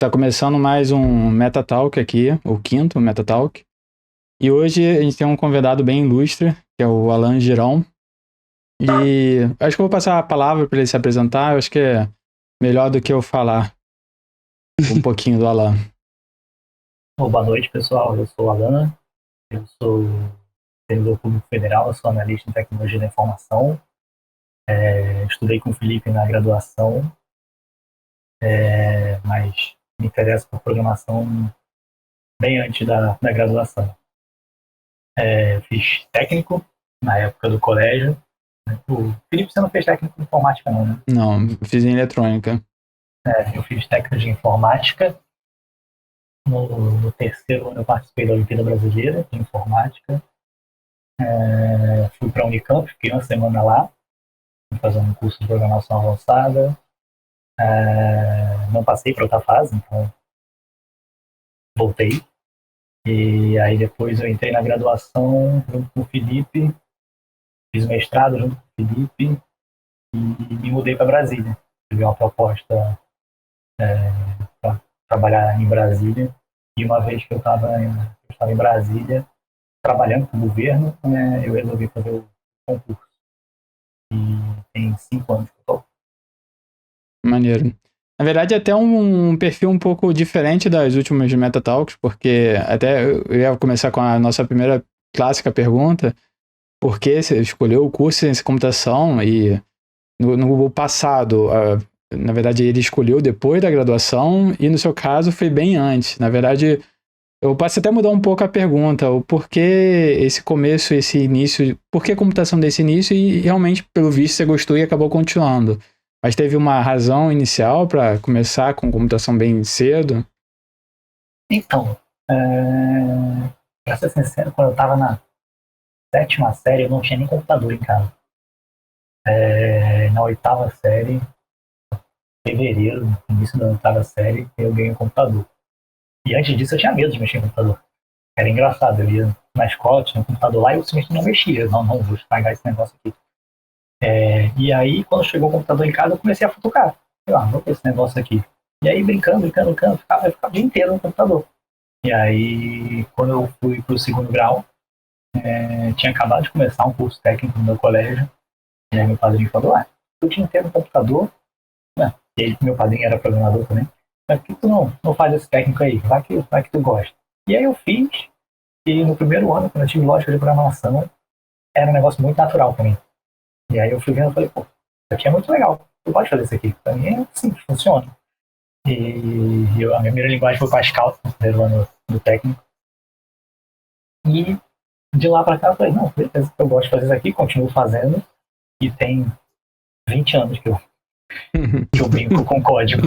Tá começando mais um MetaTalk aqui, o quinto MetaTalk. E hoje a gente tem um convidado bem ilustre, que é o Alan Girão. E acho que eu vou passar a palavra para ele se apresentar. Eu acho que é melhor do que eu falar um pouquinho do Alan. Boa noite, pessoal. Eu sou o Alan, eu sou servidor público federal, eu sou analista em tecnologia da informação. Estudei com o Felipe na graduação, mas me interesso por programação bem antes da graduação. Fiz técnico na época do colégio. O Felipe, você não fez técnico de informática, não, né? Não, fiz em eletrônica. Eu fiz técnico de informática. No terceiro ano eu participei da Olimpíada Brasileira de Informática. Fui para a Unicamp, fiquei uma semana lá, fazendo um curso de programação avançada. Não passei para outra fase, então voltei. E aí depois eu entrei na graduação junto com o Felipe, fiz mestrado junto com o Felipe e me mudei para Brasília. Tive uma proposta para trabalhar em Brasília. E uma vez que eu estava em Brasília, trabalhando com o governo, eu resolvi fazer o concurso. E tem 5 anos que eu estou. Maneiro. Na verdade, é até um perfil um pouco diferente das últimas MetaTalks, porque até eu ia começar com a nossa primeira clássica pergunta: por que você escolheu o curso de ciência de computação? E no passado, na verdade, ele escolheu depois da graduação, e no seu caso foi bem antes. Na verdade, eu posso até mudar um pouco a pergunta: o porquê esse começo, esse início, por que computação desse início? E realmente, pelo visto, você gostou e acabou continuando. Mas teve uma razão inicial para começar com computação bem cedo? Então, para ser sincero, quando eu estava na 7ª série, eu não tinha nem computador em casa. Na 8ª série, fevereiro, no início da 8ª série, eu ganhei um computador. E antes disso eu tinha medo de mexer no computador. Era engraçado, eu ia na escola, tinha um computador lá e eu simplesmente não mexia. Não, vou estragar esse negócio aqui. E aí, quando chegou o computador em casa, eu comecei a futucar. Vou ver esse negócio aqui. E aí, brincando, eu ficava o dia inteiro no computador. E aí, quando eu fui pro segundo grau, tinha acabado de começar um curso técnico no meu colégio. E aí meu padrinho falou, o dia inteiro no computador. E aí, meu padrinho era programador também. Mas por que tu não faz esse técnico aí? Vai que tu gosta. E aí eu fiz. E no primeiro ano, quando eu tive lógica de programação, era um negócio muito natural para mim. E aí eu fui vendo e falei, pô, isso aqui é muito legal. Tu pode fazer isso aqui. Para mim é simples, funciona. E a minha primeira linguagem foi Pascal, no primeiro ano do técnico. E de lá para cá eu falei, não, beleza, eu gosto de fazer isso aqui, continuo fazendo. E tem 20 anos que eu brinco com código.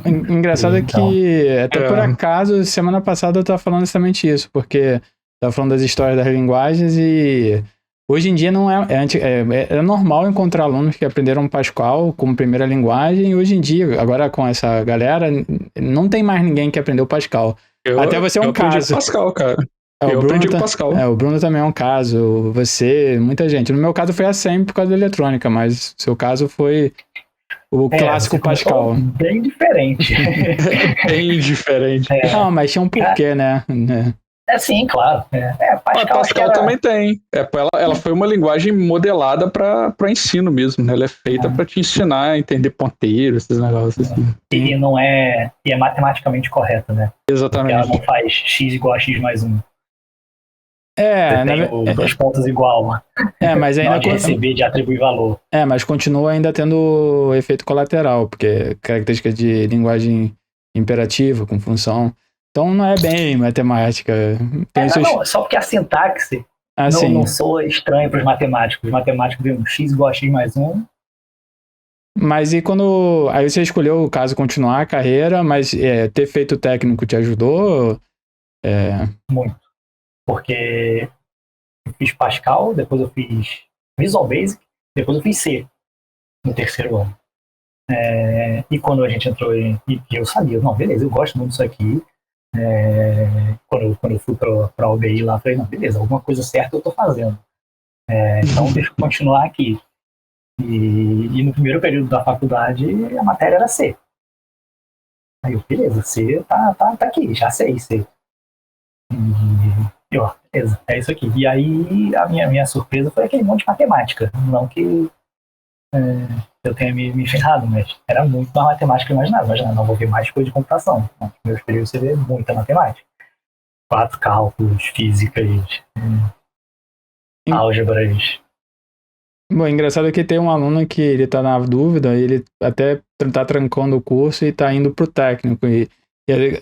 Engraçado então, que, até por acaso, semana passada eu tava falando exatamente isso, porque tava falando das histórias das linguagens e hoje em dia não é normal encontrar alunos que aprenderam Pascal como primeira linguagem, e hoje em dia, agora com essa galera, não tem mais ninguém que aprendeu Pascal. Até você é um caso. Eu aprendi Pascal, cara. Eu aprendi com Pascal. O Bruno também é um caso, você, muita gente. No meu caso foi a SEM por causa da eletrônica, mas seu caso foi o clássico Pascal. Bem diferente. Bem diferente. Não, mas tinha um porquê, né? Sim, claro. Pascal também tem. Ela foi uma linguagem modelada para ensino mesmo, né? Ela é feita para te ensinar a entender ponteiro, esses negócios assim. E não é matematicamente correta, né? Exatamente. Porque ela não faz x igual a x mais 1. Tem dois pontos igual. Mas ainda de receber, de atribuir valor. Mas continua ainda tendo efeito colateral, porque característica de linguagem imperativa com função. Então não é bem matemática. Não, só porque a sintaxe não soa estranho para os matemáticos. Os matemáticos viram x igual a x mais 1. Mas e quando... Aí você escolheu, o caso, continuar a carreira, mas ter feito técnico te ajudou? Muito. Porque eu fiz Pascal, depois eu fiz Visual Basic, depois eu fiz C no terceiro ano. E quando a gente entrou e eu sabia, não, beleza, eu gosto muito disso aqui. Quando eu fui para a UBI lá, eu falei, não, beleza, alguma coisa certa eu estou fazendo. Então deixa eu continuar aqui. E no primeiro período da faculdade, a matéria era C. Aí eu, beleza, C tá aqui, já sei C. E eu, beleza, é isso aqui. E aí a minha surpresa foi aquele monte de matemática. Não que eu tenha me ferrado, mas era muito mais matemática que eu imaginava. Imaginava, não vou ver mais coisa de computação. Nos meus períodos você vê muita matemática. 4 cálculos, físicas, álgebras. Bom, engraçado é que tem um aluno que ele tá na dúvida, ele até tá trancando o curso e tá indo pro técnico. E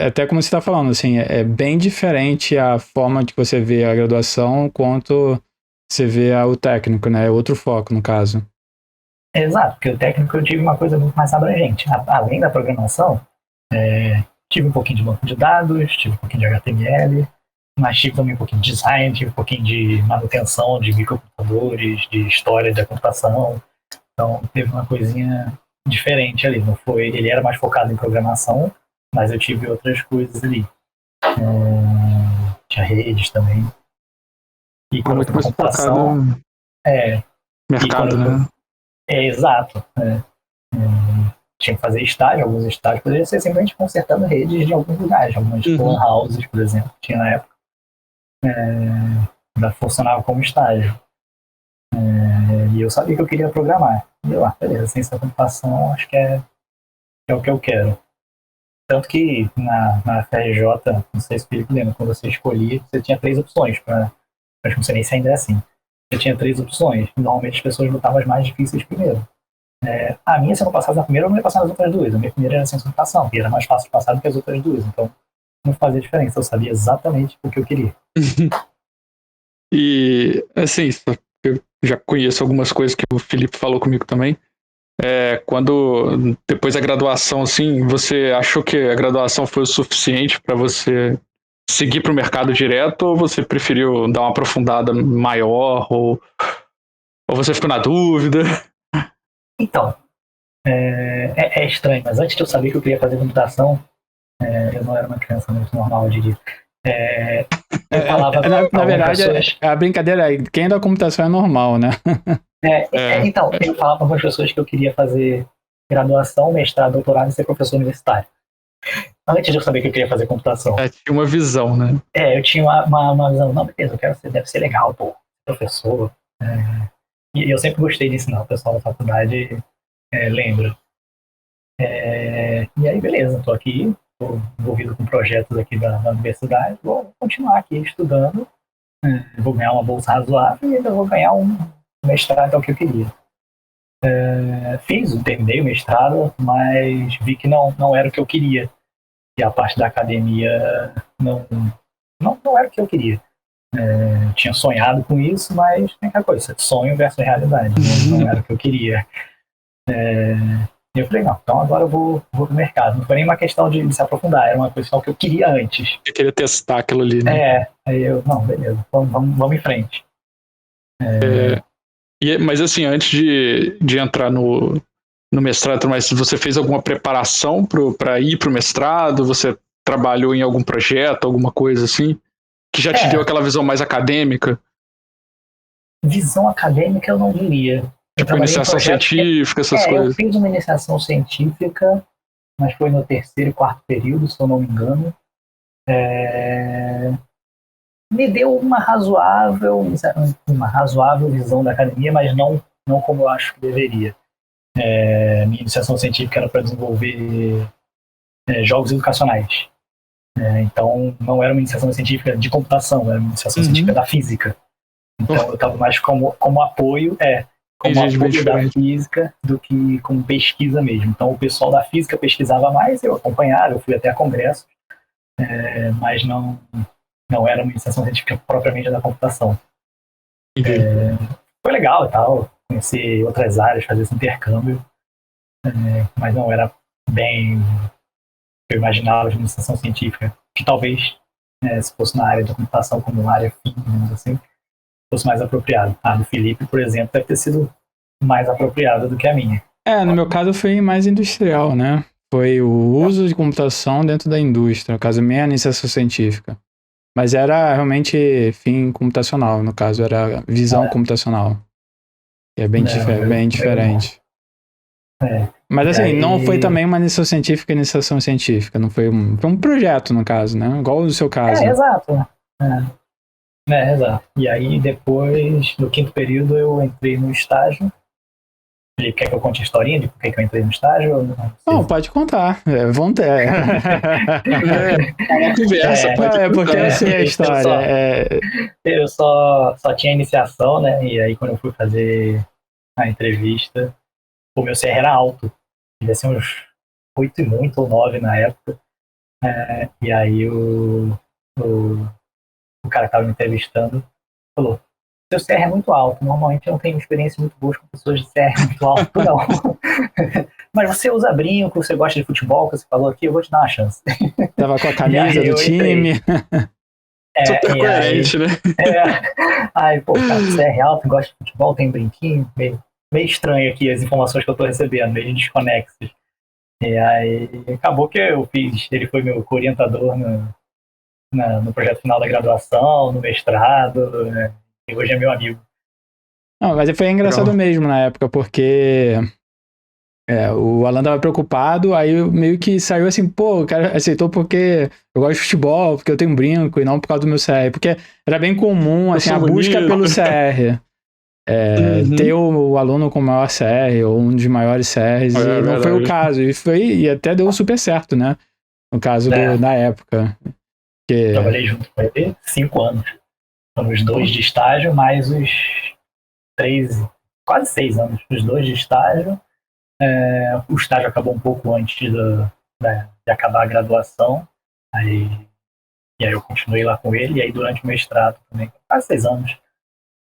até como você tá falando, assim, é bem diferente a forma que você vê a graduação quanto você vê o técnico, né? É outro foco, no caso. Exato, porque o técnico eu tive uma coisa muito mais abrangente. Além da programação, tive um pouquinho de banco de dados, tive um pouquinho de HTML, mas tive também um pouquinho de design, tive um pouquinho de manutenção de microcomputadores, de história da computação. Então teve uma coisinha diferente ali. Não foi, ele era mais focado em programação, mas eu tive outras coisas ali. Tinha redes também. E quando eu fui pra computação, mercado, né? Exato. Tinha que fazer estágio, alguns estágios, poderia ser simplesmente consertando redes de alguns lugares, algumas lan houses, por exemplo, tinha na época. Ainda funcionava como estágio. E eu sabia que eu queria programar. E eu, beleza, ciência da computação, acho que é o que eu quero. Tanto que na FRJ, não sei se o Felipe lembra, quando você escolhia, você tinha 3 opções. Acho que não sei nem se ainda é assim. Você tinha 3 opções. Normalmente as pessoas botavam as mais difíceis primeiro. A minha, se eu não passasse na primeira, eu não ia passar nas outras 2. A minha primeira era ciência da computação, que era mais fácil de passar do que as outras 2. Então, não fazia diferença. Eu sabia exatamente o que eu queria. E, assim, eu já conheço algumas coisas que o Felipe falou comigo também. Quando, depois da graduação, assim, você achou que a graduação foi o suficiente para você seguir para o mercado direto, ou você preferiu dar uma aprofundada maior, ou você ficou na dúvida? Então, é estranho, mas antes de eu saber que eu queria fazer computação, eu não era uma criança muito normal, eu diria. Eu falava na verdade, pessoas... a brincadeira é quem é da computação é normal, né? Então, eu falava com as pessoas que eu queria fazer graduação, mestrado, doutorado e ser professor universitário. Antes de eu saber que eu queria fazer computação. Tinha uma visão, né? Eu tinha uma visão, não, beleza, eu quero ser, deve ser legal, pô, professor. E eu sempre gostei de ensinar, o pessoal da faculdade lembra. E aí, beleza, tô aqui, tô envolvido com projetos aqui da universidade, vou continuar aqui estudando, vou ganhar uma bolsa razoável e ainda vou ganhar um mestrado, é o que eu queria. Terminei o mestrado, mas vi que não era o que eu queria. E a parte da academia não era o que eu queria. Eu tinha sonhado com isso, mas tem aquela coisa, sonho versus realidade. Não era o que eu queria. E eu falei, não, então agora eu vou pro mercado. Não foi nem uma questão de se aprofundar, era uma questão que eu queria antes. Eu queria testar aquilo ali, né? Aí eu, não, beleza, vamos em frente. Mas assim, antes de entrar no mestrado, mas você fez alguma preparação para ir pro mestrado? Você trabalhou em algum projeto, alguma coisa assim? Que já te deu aquela visão mais acadêmica? Visão acadêmica eu não diria. Tipo, iniciação científica, essas coisas. Eu fiz uma iniciação científica, mas foi no 3º e 4º período, se eu não me engano. Me deu uma razoável visão da academia, mas não como eu acho que deveria. Minha iniciação científica era para desenvolver jogos educacionais. Então, não era uma iniciação científica de computação, era uma iniciação científica da física. Então, eu estava mais como apoio, apoio da física do que como pesquisa mesmo. Então, o pessoal da física pesquisava mais, eu acompanhava, eu fui até a congresso, mas não era uma iniciação científica propriamente da computação. Foi legal e tal, conhecer outras áreas, fazer esse intercâmbio, mas não era bem eu imaginava de iniciação científica, que talvez, se fosse na área da computação como uma área fim, assim, fosse mais apropriado. A do Felipe, por exemplo, deve ter sido mais apropriada do que a minha. No meu caso foi mais industrial, né? Foi o uso de computação dentro da indústria, no caso, minha iniciação científica. Mas era realmente fim computacional, no caso, era visão computacional. Que é bem diferente. Mas assim, aí- não foi também uma iniciação científica, não foi foi um projeto, no caso, né? Igual o seu caso. Exato. Exato. E aí, depois, no quinto período, eu entrei no estágio. Ele quer que eu conte a historinha de por que eu entrei no estágio? Ou Não, pode contar. Vão ter. É uma conversa, pode É porque contar. eu sei a história. Eu só tinha iniciação, né? E aí, quando eu fui fazer a entrevista, o meu CR era alto. Devia ser uns 8 e muito, ou 9 na época. E aí, o cara que estava me entrevistando falou: seu CR é muito alto. Normalmente eu não tenho experiência muito boa com pessoas de CR muito alto, não. Mas você usa brinco, você gosta de futebol, que você falou aqui, eu vou te dar uma chance. Tava com a camisa do time. Super coerente, né? Aí, pô, cara, CR alto, gosta de futebol, tem brinquinho. Meio estranho aqui as informações que eu tô recebendo, meio desconexas. E aí, acabou que eu fiz, ele foi meu orientador no projeto final da graduação, no mestrado, né? E hoje é meu amigo. Não, mas foi engraçado mesmo na época, porque o Alan tava preocupado, aí meio que saiu assim, pô, o cara aceitou porque eu gosto de futebol, porque eu tenho brinco, e não por causa do meu CR. Porque era bem comum, assim, a busca pelo CR. Ter o aluno com o maior CR, ou um dos maiores CRs, e não foi o caso. E até deu super certo, né? No caso da época. Trabalhei junto com ele 5 anos. Então, os 2 de estágio, mais os 3, quase 6 anos. Os 2 de estágio. O estágio acabou um pouco antes de acabar a graduação. E aí eu continuei lá com ele. E aí durante o mestrado também, quase 6 anos,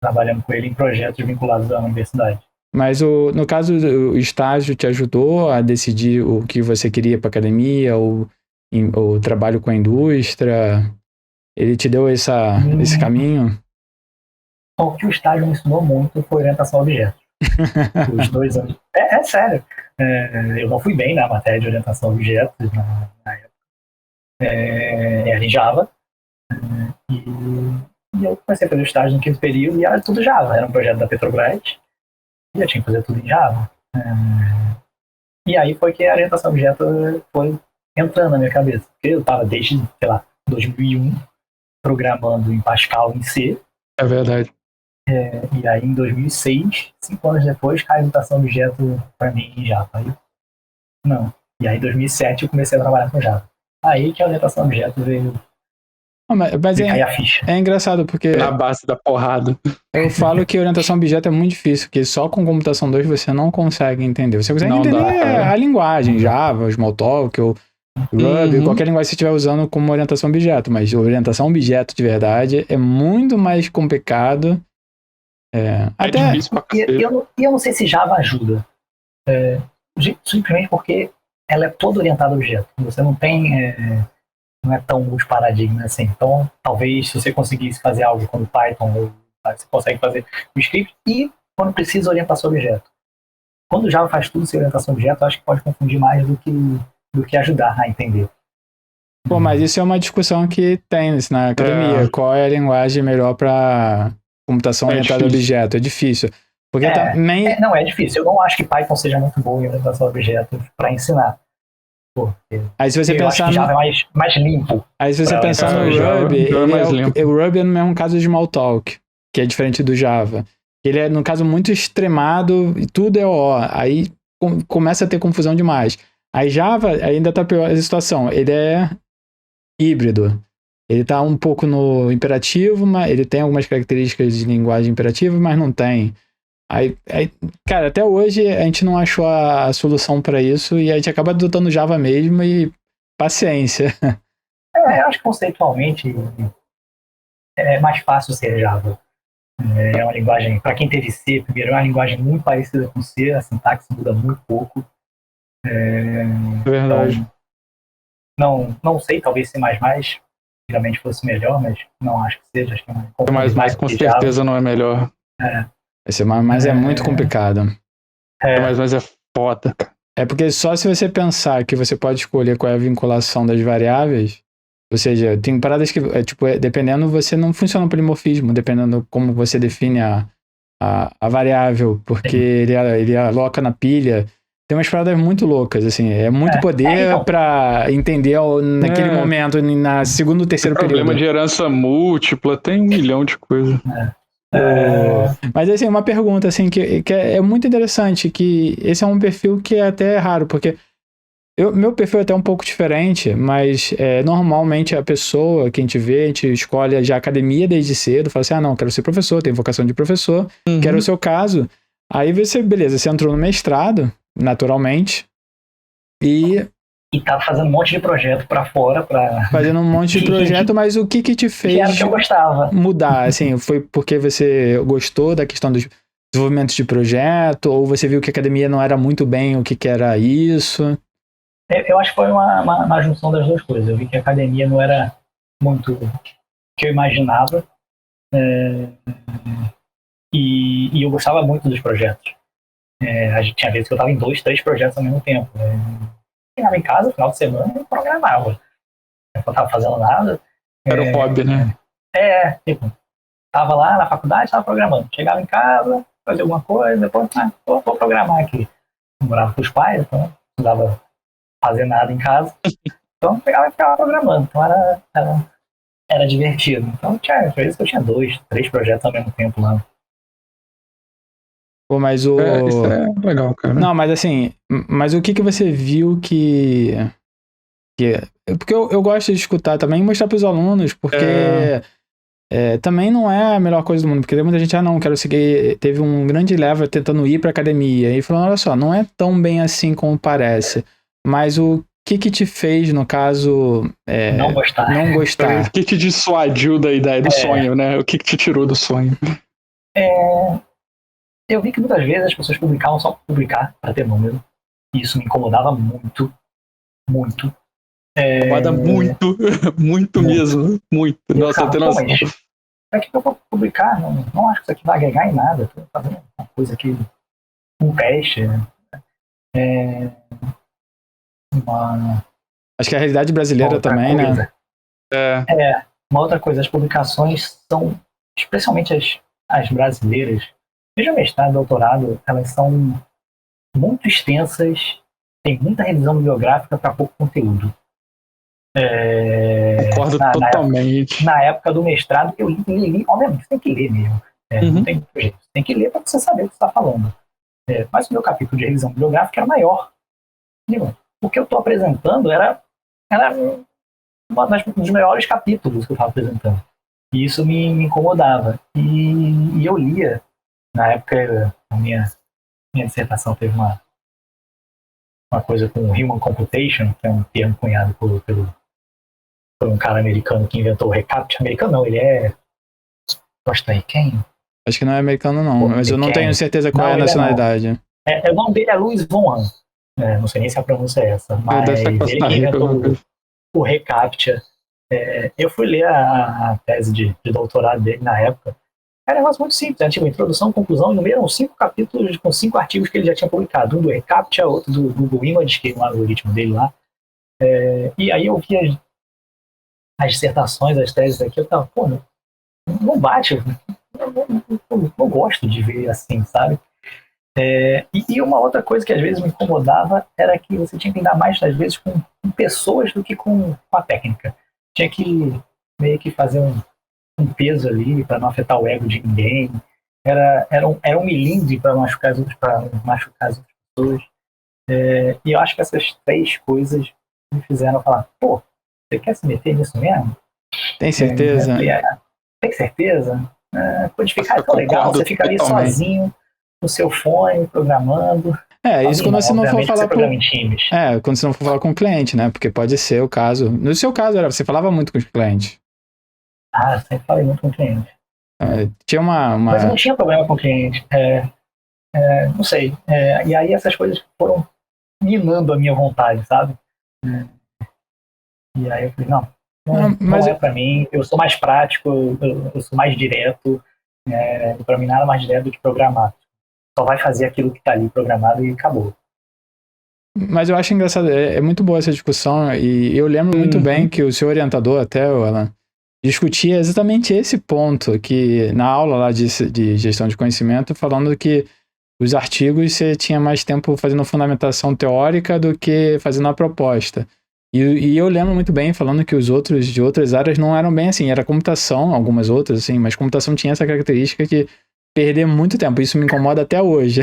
trabalhando com ele em projetos vinculados à universidade. Mas no caso, o estágio te ajudou a decidir o que você queria para academia, ou o trabalho com a indústria? Ele te deu esse caminho? O que o estágio me ensinou muito foi orientação a objetos. Os 2 anos. É sério. Eu não fui bem na matéria de orientação a objetos na época. Era em Java. E eu comecei a fazer o estágio no quinto período e era tudo Java. Era um projeto da Petrobras e eu tinha que fazer tudo em Java. E aí foi que a orientação a objetos foi entrando na minha cabeça. Porque eu estava desde, sei lá, 2001 programando em Pascal em C. É verdade. E aí em 2006, 5 anos depois, cai a orientação a objeto para mim em Java. Não. E aí em 2007 eu comecei a trabalhar com Java. Aí que a orientação a objeto veio. Mas a ficha. É engraçado porque na base da porrada. Eu falo que orientação a objeto é muito difícil, porque só com computação 2 você não consegue entender. Você consegue entender a linguagem, Java, Smalltalk, ou Ruby, qualquer linguagem que você estiver usando como orientação a objeto, mas orientação a objeto de verdade é muito mais complicado. Até difícil pra cacete. Eu não sei se Java ajuda. Simplesmente porque ela é toda orientada a objeto. Você não tem... não é tão os paradigmas assim. Então, talvez se você conseguisse fazer algo com o Python, você consegue fazer o script e, quando precisa, orientação a objeto. Quando o Java faz tudo sem orientação a objeto, acho que pode confundir mais do que ajudar a entender. Pô, mas isso é uma discussão que tem na academia. Qual é a linguagem melhor para computação orientada a objeto? É difícil. Porque também... Não, é difícil. Eu não acho que Python seja muito bom em orientação a objeto para ensinar. Aí se você pensar Java é mais limpo. Aí se você pensar no Ruby, o Ruby é no mesmo caso de Smalltalk, que é diferente do Java. Ele é, no caso, muito extremado e tudo é O. Aí começa a ter confusão demais. Aí Java ainda tá pior a situação. Ele é híbrido. Ele tá um pouco no imperativo, mas ele tem algumas características de linguagem imperativa, mas não tem. Aí, cara, até hoje a gente não achou a solução para isso e a gente acaba adotando Java mesmo e paciência. Eu acho que conceitualmente é mais fácil ser Java. É uma linguagem, para quem teve C, primeiro, é uma linguagem muito parecida com C, a sintaxe muda muito pouco. Verdade. Então, não sei, talvez C++ realmente fosse melhor, mas não acho que seja. Acho que mas com certeza não é melhor. Mas é muito complicado. Mas é foda. É porque só se você pensar que você pode escolher qual é a vinculação das variáveis, ou seja, tem paradas que, dependendo, você não funciona o polimorfismo, dependendo como você define a variável, porque ele aloca na pilha tem umas paradas muito loucas, assim. É muito poder então. pra entender naquele momento, na segundo ou terceiro período. Problema de herança múltipla, tem 1 milhão de coisas. Mas assim, uma pergunta assim, que é muito interessante, que esse é um perfil que é até raro, porque meu perfil é até um pouco diferente, mas normalmente a pessoa que a gente escolhe já academia desde cedo, fala assim, não, quero ser professor, tenho vocação de professor, que era o seu caso. Aí beleza, você entrou no mestrado, naturalmente, e tá fazendo um monte de projeto pra fora. Fazendo um monte de projeto, mas o que te fez era o que eu gostava. Mudar? Assim, foi porque você gostou da questão dos desenvolvimentos de projeto, ou você viu que a academia não era muito bem o que era isso? Eu acho que foi uma junção das duas coisas. Eu vi que a academia não era muito o que eu imaginava, e eu gostava muito dos projetos. A gente tinha vezes que eu estava em 2, 3 projetos ao mesmo tempo. Chegava em casa, no final de semana, e programava. Eu não estava fazendo nada. Era o hobby, né? Tipo, tava lá na faculdade, estava programando. Chegava em casa, fazia alguma coisa, depois, vou programar aqui. Eu morava com os pais, então não precisava fazer nada em casa. Então eu pegava e ficava programando. Então era divertido. Então tinha vezes que eu tinha 2, 3 projetos ao mesmo tempo lá. Pô, mas Isso é legal, cara. Não, mas assim, mas o que você viu que... Porque eu gosto de escutar também e mostrar para os alunos, porque também não é a melhor coisa do mundo, porque tem muita gente, não, quero seguir, teve um grande leva tentando ir para academia, e falando, olha só, não é tão bem assim como parece, mas o que te fez, no caso, não gostar? O que te dissuadiu da ideia do sonho, né? O que te tirou do sonho? Eu vi que muitas vezes as pessoas publicavam só por publicar, para ter número, e isso me incomodava muito, muito. Incomoda muito mesmo, muito. Nossa, eu tenho noção. Pra que eu vou publicar? Não acho que isso aqui vai agregar em nada. Estou fazendo uma coisa que um teste. Acho que a realidade brasileira também, coisa. né? Uma outra coisa, as publicações são, especialmente as brasileiras, seja mestrado, doutorado, elas são muito extensas, tem muita revisão bibliográfica para pouco conteúdo. Concordo totalmente. Na época do mestrado, eu li, obviamente, você tem que ler mesmo. Não tem jeito. Você tem que ler para você saber o que você está falando. Mas o meu capítulo de revisão bibliográfica era maior. O que eu estou apresentando era um dos maiores capítulos que eu estava apresentando. E isso me incomodava. E eu lia, na época, a minha dissertação teve uma coisa com Human Computation, que é um termo cunhado por um cara americano que inventou o reCAPTCHA. Americano não, ele é costa-riquenho. Acho que não é americano não, mas eu não tenho certeza qual é a nacionalidade. O nome dele é Luiz von Ahn. Não sei nem se a pronúncia é essa, mas ele que inventou o reCAPTCHA. Eu fui ler a tese de doutorado dele na época. Era um negócio muito simples, né? Tipo, introdução, conclusão, e no meio eram 5 capítulos com 5 artigos que ele já tinha publicado. Um do reCAPTCHA, outro do Google Image, que é um algoritmo dele lá. E aí eu vi as dissertações, as teses aqui, eu tava, não bate. Não gosto de ver assim, sabe? E uma outra coisa que às vezes me incomodava era que você tinha que lidar mais, às vezes, com pessoas do que com a técnica. Tinha que meio que fazer um peso ali para não afetar o ego de ninguém. Era um milímetro para machucar as outras pessoas. E eu acho que essas 3 coisas me fizeram falar, você quer se meter nisso mesmo? Tem certeza? Tem certeza? Codificar é tão legal, você fica ali sozinho, no seu fone, programando. Isso quando você não for falar times. Quando você não for falar com o cliente, né? Porque pode ser o caso. No seu caso, você falava muito com os clientes. Eu sempre falei muito com o cliente. Tinha Mas eu não tinha problema com o cliente. Não sei. E aí essas coisas foram minando a minha vontade, sabe? E aí eu falei, não é pra mim. Eu sou mais prático, eu sou mais direto. Pra mim nada mais direto do que programar. Só vai fazer aquilo que tá ali programado e acabou. Mas eu acho engraçado, é muito boa essa discussão, e eu lembro muito bem que o seu orientador, até, Alan, discutia exatamente esse ponto, que na aula lá de gestão de conhecimento, falando que os artigos você tinha mais tempo fazendo fundamentação teórica do que fazendo a proposta. E eu lembro muito bem falando que os outros de outras áreas não eram bem assim. Era computação, algumas outras, assim, mas computação tinha essa característica de perder muito tempo. Isso me incomoda até hoje.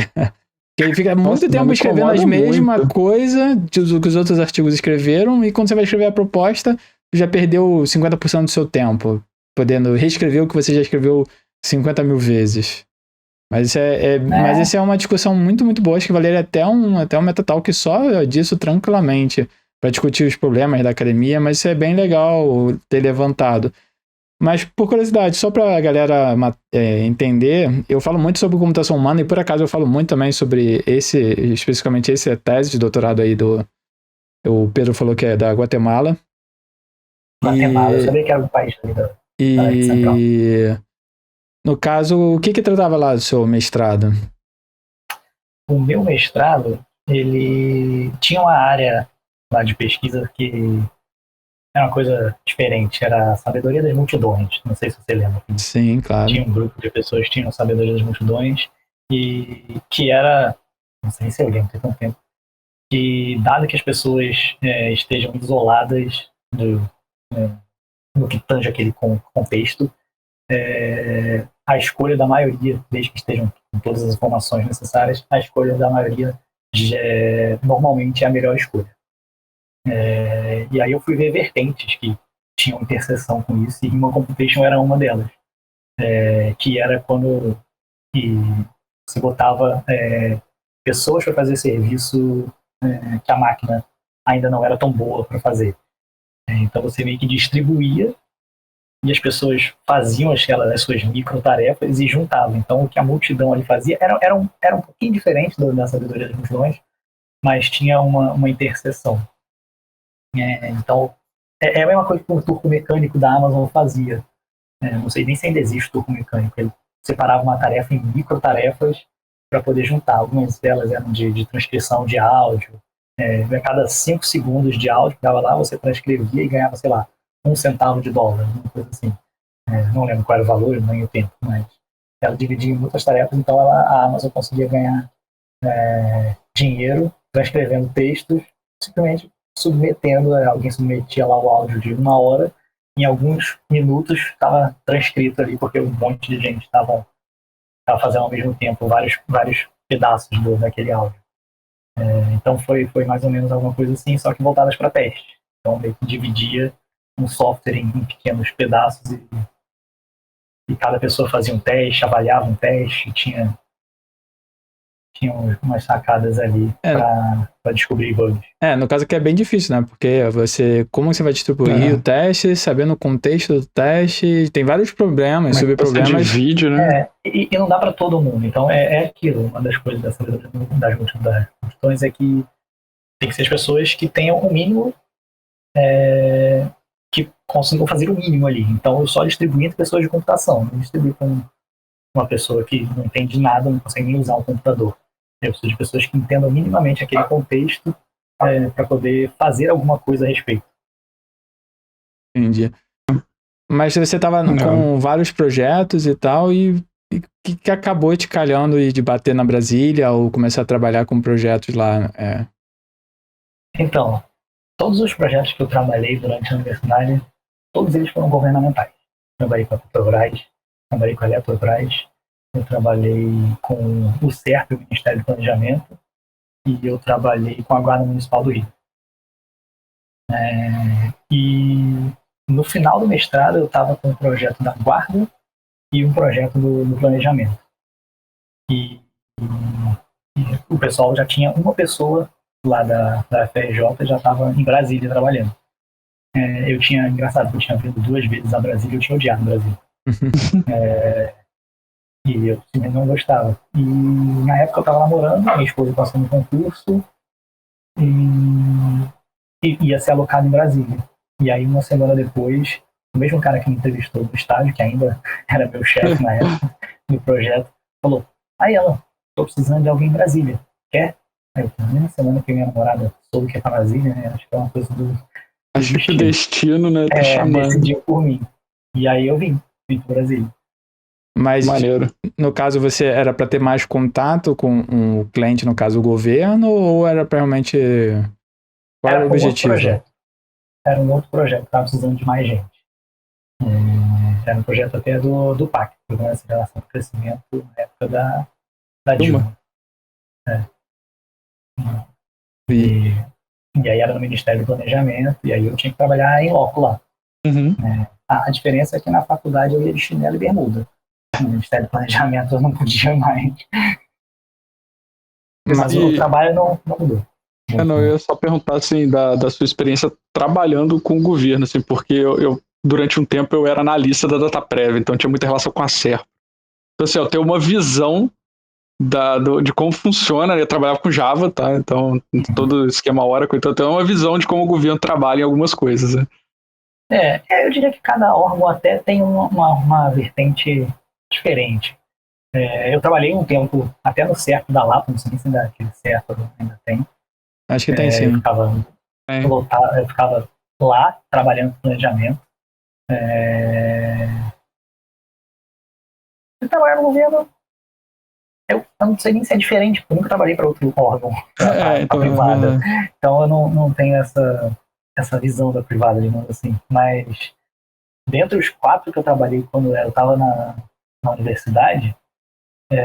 Que aí fica muito tempo escrevendo as mesmas coisas que os outros artigos escreveram, e quando você vai escrever a proposta, já perdeu 50% do seu tempo, podendo reescrever o que você já escreveu 50 mil vezes. Mas mas essa é uma discussão muito, muito boa. Acho que valeria até um metatalk só disso tranquilamente, para discutir os problemas da academia, mas isso é bem legal ter levantado. Mas, por curiosidade, só para a galera entender, eu falo muito sobre computação humana, e por acaso eu falo muito também sobre especificamente essa tese de doutorado aí o Pedro falou que é da Guatemala. Guatemala, eu sabia que era um país ali da Central. No caso, o que tratava lá do seu mestrado? O meu mestrado, ele tinha uma área lá de pesquisa que era uma coisa diferente, era a sabedoria das multidões. Não sei se você lembra. Sim, claro. Tinha um grupo de pessoas que tinham a sabedoria das multidões, e que era, não sei se eu lembro, tem tanto tempo, que dado que as pessoas estejam isoladas no que tange aquele contexto, a escolha da maioria, desde que estejam com todas as informações necessárias, a escolha da maioria normalmente é a melhor escolha. E aí eu fui ver vertentes que tinham interseção com isso, e Human Computation era uma delas, que era quando você botava pessoas para fazer serviço que a máquina ainda não era tão boa para fazer. Então você meio que distribuía, e as pessoas faziam as suas micro-tarefas e juntavam. Então o que a multidão ali fazia era um pouquinho diferente da sabedoria das multidões, mas tinha uma interseção. Então é a mesma coisa que o turco mecânico da Amazon fazia. Não sei nem se ainda existe o turco mecânico. Ele separava uma tarefa em micro-tarefas para poder juntar. Algumas delas eram de transcrição de áudio. A cada 5 segundos de áudio que dava lá, você transcrevia e ganhava, sei lá, $1 centavo, uma coisa assim. Não lembro qual era o valor, nem o tempo, mas ela dividia em muitas tarefas, então a Amazon conseguia ganhar dinheiro transcrevendo textos, simplesmente submetendo, alguém submetia lá o áudio de 1 hora, em alguns minutos estava transcrito ali, porque um monte de gente estava fazendo ao mesmo tempo vários pedaços daquele áudio. Então foi mais ou menos alguma coisa assim, só que voltadas para teste. Então meio que dividia um software em pequenos pedaços, e cada pessoa fazia um teste, avaliava um teste, tinha umas sacadas ali para descobrir bugs. No caso aqui é bem difícil, né? Porque como você vai distribuir o teste, sabendo o contexto do teste, tem vários problemas, subproblemas. De vídeo, né? E não dá para todo mundo. Então é aquilo. Uma das coisas das multidões é que tem que ser as pessoas que tenham o mínimo, que consigam fazer o mínimo ali. Então eu só distribuí entre pessoas de computação, não distribuí com uma pessoa que não entende nada, não consegue nem usar um computador. Eu preciso de pessoas que entendam minimamente aquele contexto para poder fazer alguma coisa a respeito. Entendi. Mas você estava com vários projetos e tal, e que acabou te calhando de bater na Brasília ou começar a trabalhar com projetos lá? Então, todos os projetos que eu trabalhei durante a universidade, todos eles foram governamentais. Trabalhei com a Petrobras, trabalhei com a Eletrobras, eu trabalhei com o CERP, o Ministério do Planejamento, e eu trabalhei com a Guarda Municipal do Rio. E no final do mestrado eu estava com um projeto da Guarda e um projeto do Planejamento. E o pessoal já tinha uma pessoa lá da FRJ, já estava em Brasília trabalhando. Engraçado, eu tinha vindo 2 vezes a Brasília, eu tinha odiado o Brasil. E eu simplesmente não gostava. E na época eu estava namorando, minha esposa passou no concurso e ia ser alocado em Brasília. E aí, uma semana depois, o mesmo cara que me entrevistou no estágio, que ainda era meu chefe na época, no projeto, falou: aí ela, estou precisando de alguém em Brasília, quer? Aí eu, na semana que minha namorada soube que é para Brasília, né? Acho que é uma coisa do destino, né? Tá chamando. Decidiu por mim. E aí eu vim para Brasília. Mas, Maneiro. no caso, você era para ter mais contato com o cliente, no caso, o governo, ou era para realmente... Qual era o com outro objetivo? projeto. Era um outro projeto que estava precisando de mais gente. Era um projeto até do PAC, Programa de Aceleração do Crescimento, na época da Dilma. E aí era no Ministério do Planejamento, e aí eu tinha que trabalhar em loco lá. Uhum. A diferença é que na faculdade eu ia de chinelo e bermuda. No Ministério do Planejamento eu não podia mais. Mas o trabalho não mudou. Eu ia só perguntar assim, da sua experiência trabalhando com o governo, assim, porque eu durante um tempo eu era analista da DataPrev, então tinha muita relação com a Serpa. Então, assim, eu tenho uma visão de como funciona, eu trabalhava com Java, tá? Então, todo esquema Oracle, então eu tenho uma visão de como o governo trabalha em algumas coisas, né? Eu diria que cada órgão até tem uma vertente diferente. Eu trabalhei um tempo até no CERP da Lapa, não sei nem se ainda aquele CERP ainda tem. Acho que tem sim. Eu ficava lá trabalhando no planejamento. Eu trabalhar no governo, eu não sei nem se é diferente, porque eu nunca trabalhei para outro órgão, para privada. Então eu não tenho essa visão da privada, digamos assim. Mas dentre os 4 que eu trabalhei quando eu estava na universidade,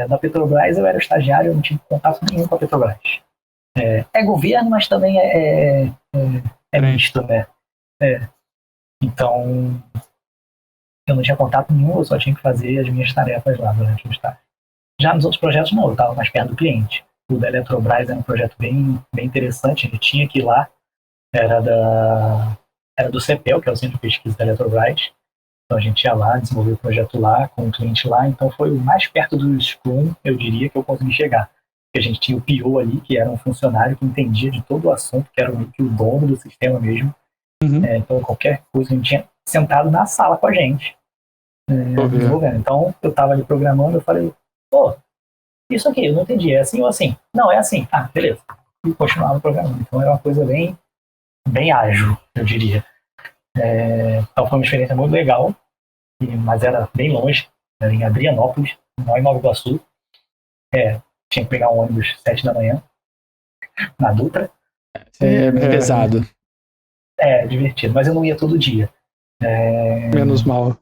na Petrobras eu era estagiário, eu não tive contato nenhum com a Petrobras. É governo, mas também é misto, né? Então, eu não tinha contato nenhum, eu só tinha que fazer as minhas tarefas lá durante o estágio. Já nos outros projetos, não, eu estava mais perto do cliente. O da Eletrobras era um projeto bem interessante, a gente tinha que ir lá, era do CEPEL, que é o Centro de Pesquisa da Eletrobras. Então a gente ia lá, desenvolveu o projeto lá, com o cliente lá, então foi o mais perto do Scrum, eu diria, que eu consegui chegar. Porque a gente tinha o PO ali, que era um funcionário que entendia de todo o assunto, que era meio que o dono do sistema mesmo. Uhum. Então qualquer coisa, a gente tinha sentado na sala com a gente, desenvolvendo. Então eu estava ali programando, eu falei, isso aqui, eu não entendi, é assim ou assim? Não, é assim. Ah, beleza. E continuava programando. Então era uma coisa bem ágil, eu diria. Então foi uma experiência muito legal, mas era bem longe, era em Adrianópolis, não em Nova Iguaçu. Tinha que pegar um ônibus 7 da manhã, na Dutra. Pesado. Divertido, mas eu não ia todo dia. Menos mal.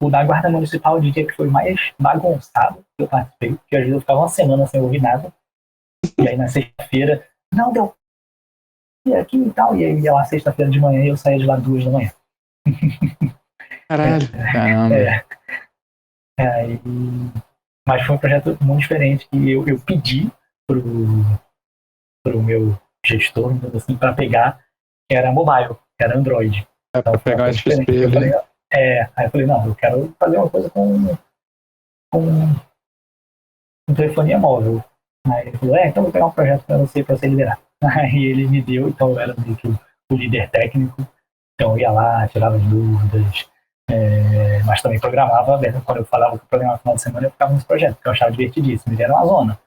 O da Guarda Municipal, eu diria que foi mais bagunçado que eu participei, porque às vezes eu ficava uma semana sem ouvir nada. E aí na sexta-feira, não deu aqui e tal, e aí ia lá sexta-feira de manhã e eu saía de lá 2 da manhã. Caralho. Caramba. Mas foi um projeto muito diferente que eu pedi pro meu gestor, assim, para pegar, que era mobile, que era Android. Então, pra pegar o XP ali. Aí eu falei, não, eu quero fazer uma coisa com telefonia móvel. Aí ele falou, então vou pegar um projeto para você liderar. Aí ele me deu, então eu era meio que o líder técnico, então eu ia lá, tirava as dúvidas, mas também programava, quando eu falava que eu programava no final de semana, eu ficava nesse projeto, porque eu achava divertidíssimo, ele era uma zona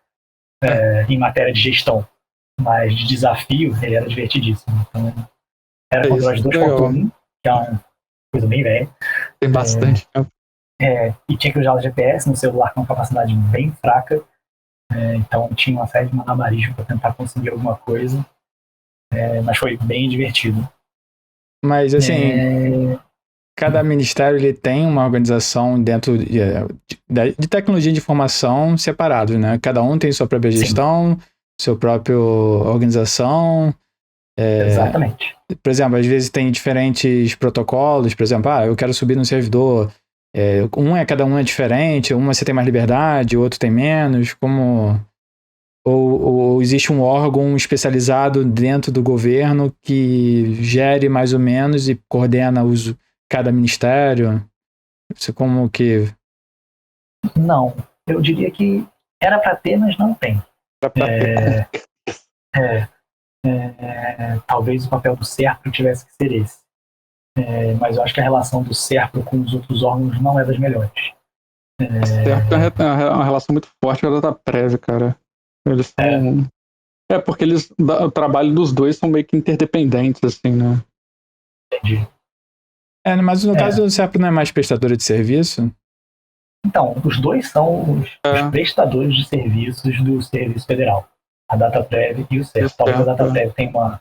em matéria de gestão, mas de desafio ele era divertidíssimo. Então era com Android 2.1, que é uma coisa bem velha. Tem bastante tempo. E tinha que usar o GPS no celular com uma capacidade bem fraca, então tinha uma série de malabarismo para tentar conseguir alguma coisa, mas foi bem divertido. Mas assim, cada ministério ele tem uma organização dentro de tecnologia de informação separados, né? Cada um tem sua própria gestão, sua própria organização. Exatamente. Por exemplo, às vezes tem diferentes protocolos, por exemplo, eu quero subir no servidor, cada um é diferente, você tem mais liberdade, o outro tem menos, como... Ou existe um órgão especializado dentro do governo que gere mais ou menos e coordena cada ministério? Isso como que... Não, eu diria que era para ter, mas não tem. Talvez o papel do SERPRO tivesse que ser esse. Mas eu acho que a relação do SERPRO com os outros órgãos não é das melhores. SERPRO tem uma relação muito forte com a DataPrev, cara. Eles são... porque o trabalho dos dois são meio que interdependentes, assim, né? Entendi. Mas no caso do SERPRO não é mais prestadora de serviço? Então, os dois são os prestadores de serviços do Serviço Federal. A Dataprev e o CERP. Talvez a Dataprev tenha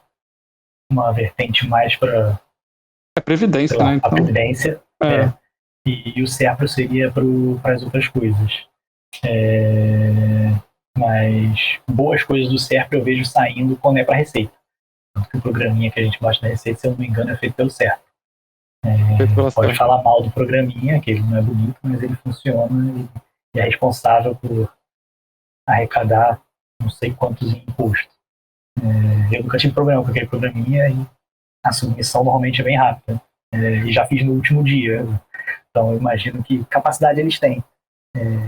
uma vertente mais para Previdência, né? A Previdência. E o CERP seria para as outras coisas. Mas boas coisas do CERP eu vejo saindo quando é para Receita. Tanto que o programinha que a gente baixa da Receita, se eu não me engano, é feito pelo CERP. Pode falar mal do programinha, que ele não é bonito, mas ele funciona e é responsável por arrecadar não sei quantos em imposto. Eu nunca tive problema com aquele programinha e a submissão normalmente é bem rápida. E já fiz no último dia. Então eu imagino que capacidade eles têm.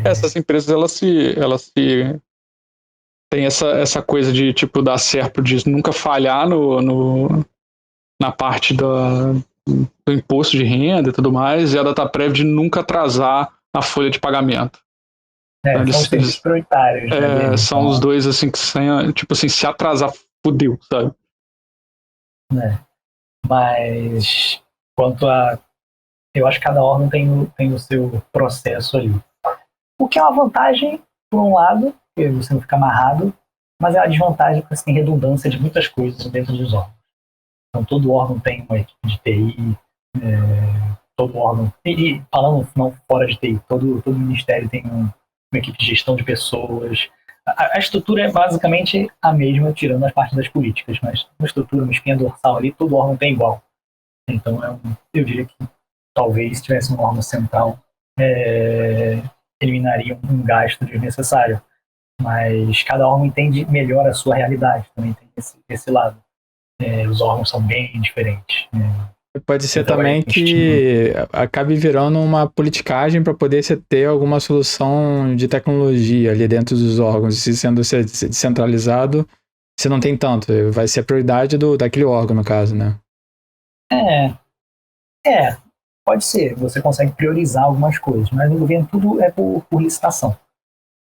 Essas empresas, elas se tem essa coisa de, tipo, dar certo, de nunca falhar na parte do imposto de renda e tudo mais, e a Dataprev de nunca atrasar a folha de pagamento. São os serviços prioritários. São os dois, assim, que tipo assim, se atrasar, fudeu, sabe? Mas quanto a... Eu acho que cada órgão tem o seu processo ali. O que é uma vantagem, por um lado, porque você não fica amarrado, mas é uma desvantagem porque você tem redundância de muitas coisas dentro dos órgãos. Então todo órgão tem uma equipe de TI, todo órgão... E falando não fora de TI, todo ministério tem uma equipe de gestão de pessoas. A estrutura é basicamente a mesma, tirando as partes das políticas, mas uma estrutura, uma espinha dorsal ali, todo órgão tem igual. Então eu diria que talvez se tivesse um órgão central, eliminaria um gasto desnecessário. Mas cada órgão entende melhor a sua realidade, também tem esse lado. Os órgãos são bem diferentes. Pode ser também que acabe virando uma politicagem para poder ter alguma solução de tecnologia ali dentro dos órgãos, se sendo descentralizado, você não tem tanto, vai ser a prioridade daquele órgão, no caso, né? Pode ser, você consegue priorizar algumas coisas, mas no governo tudo é por licitação.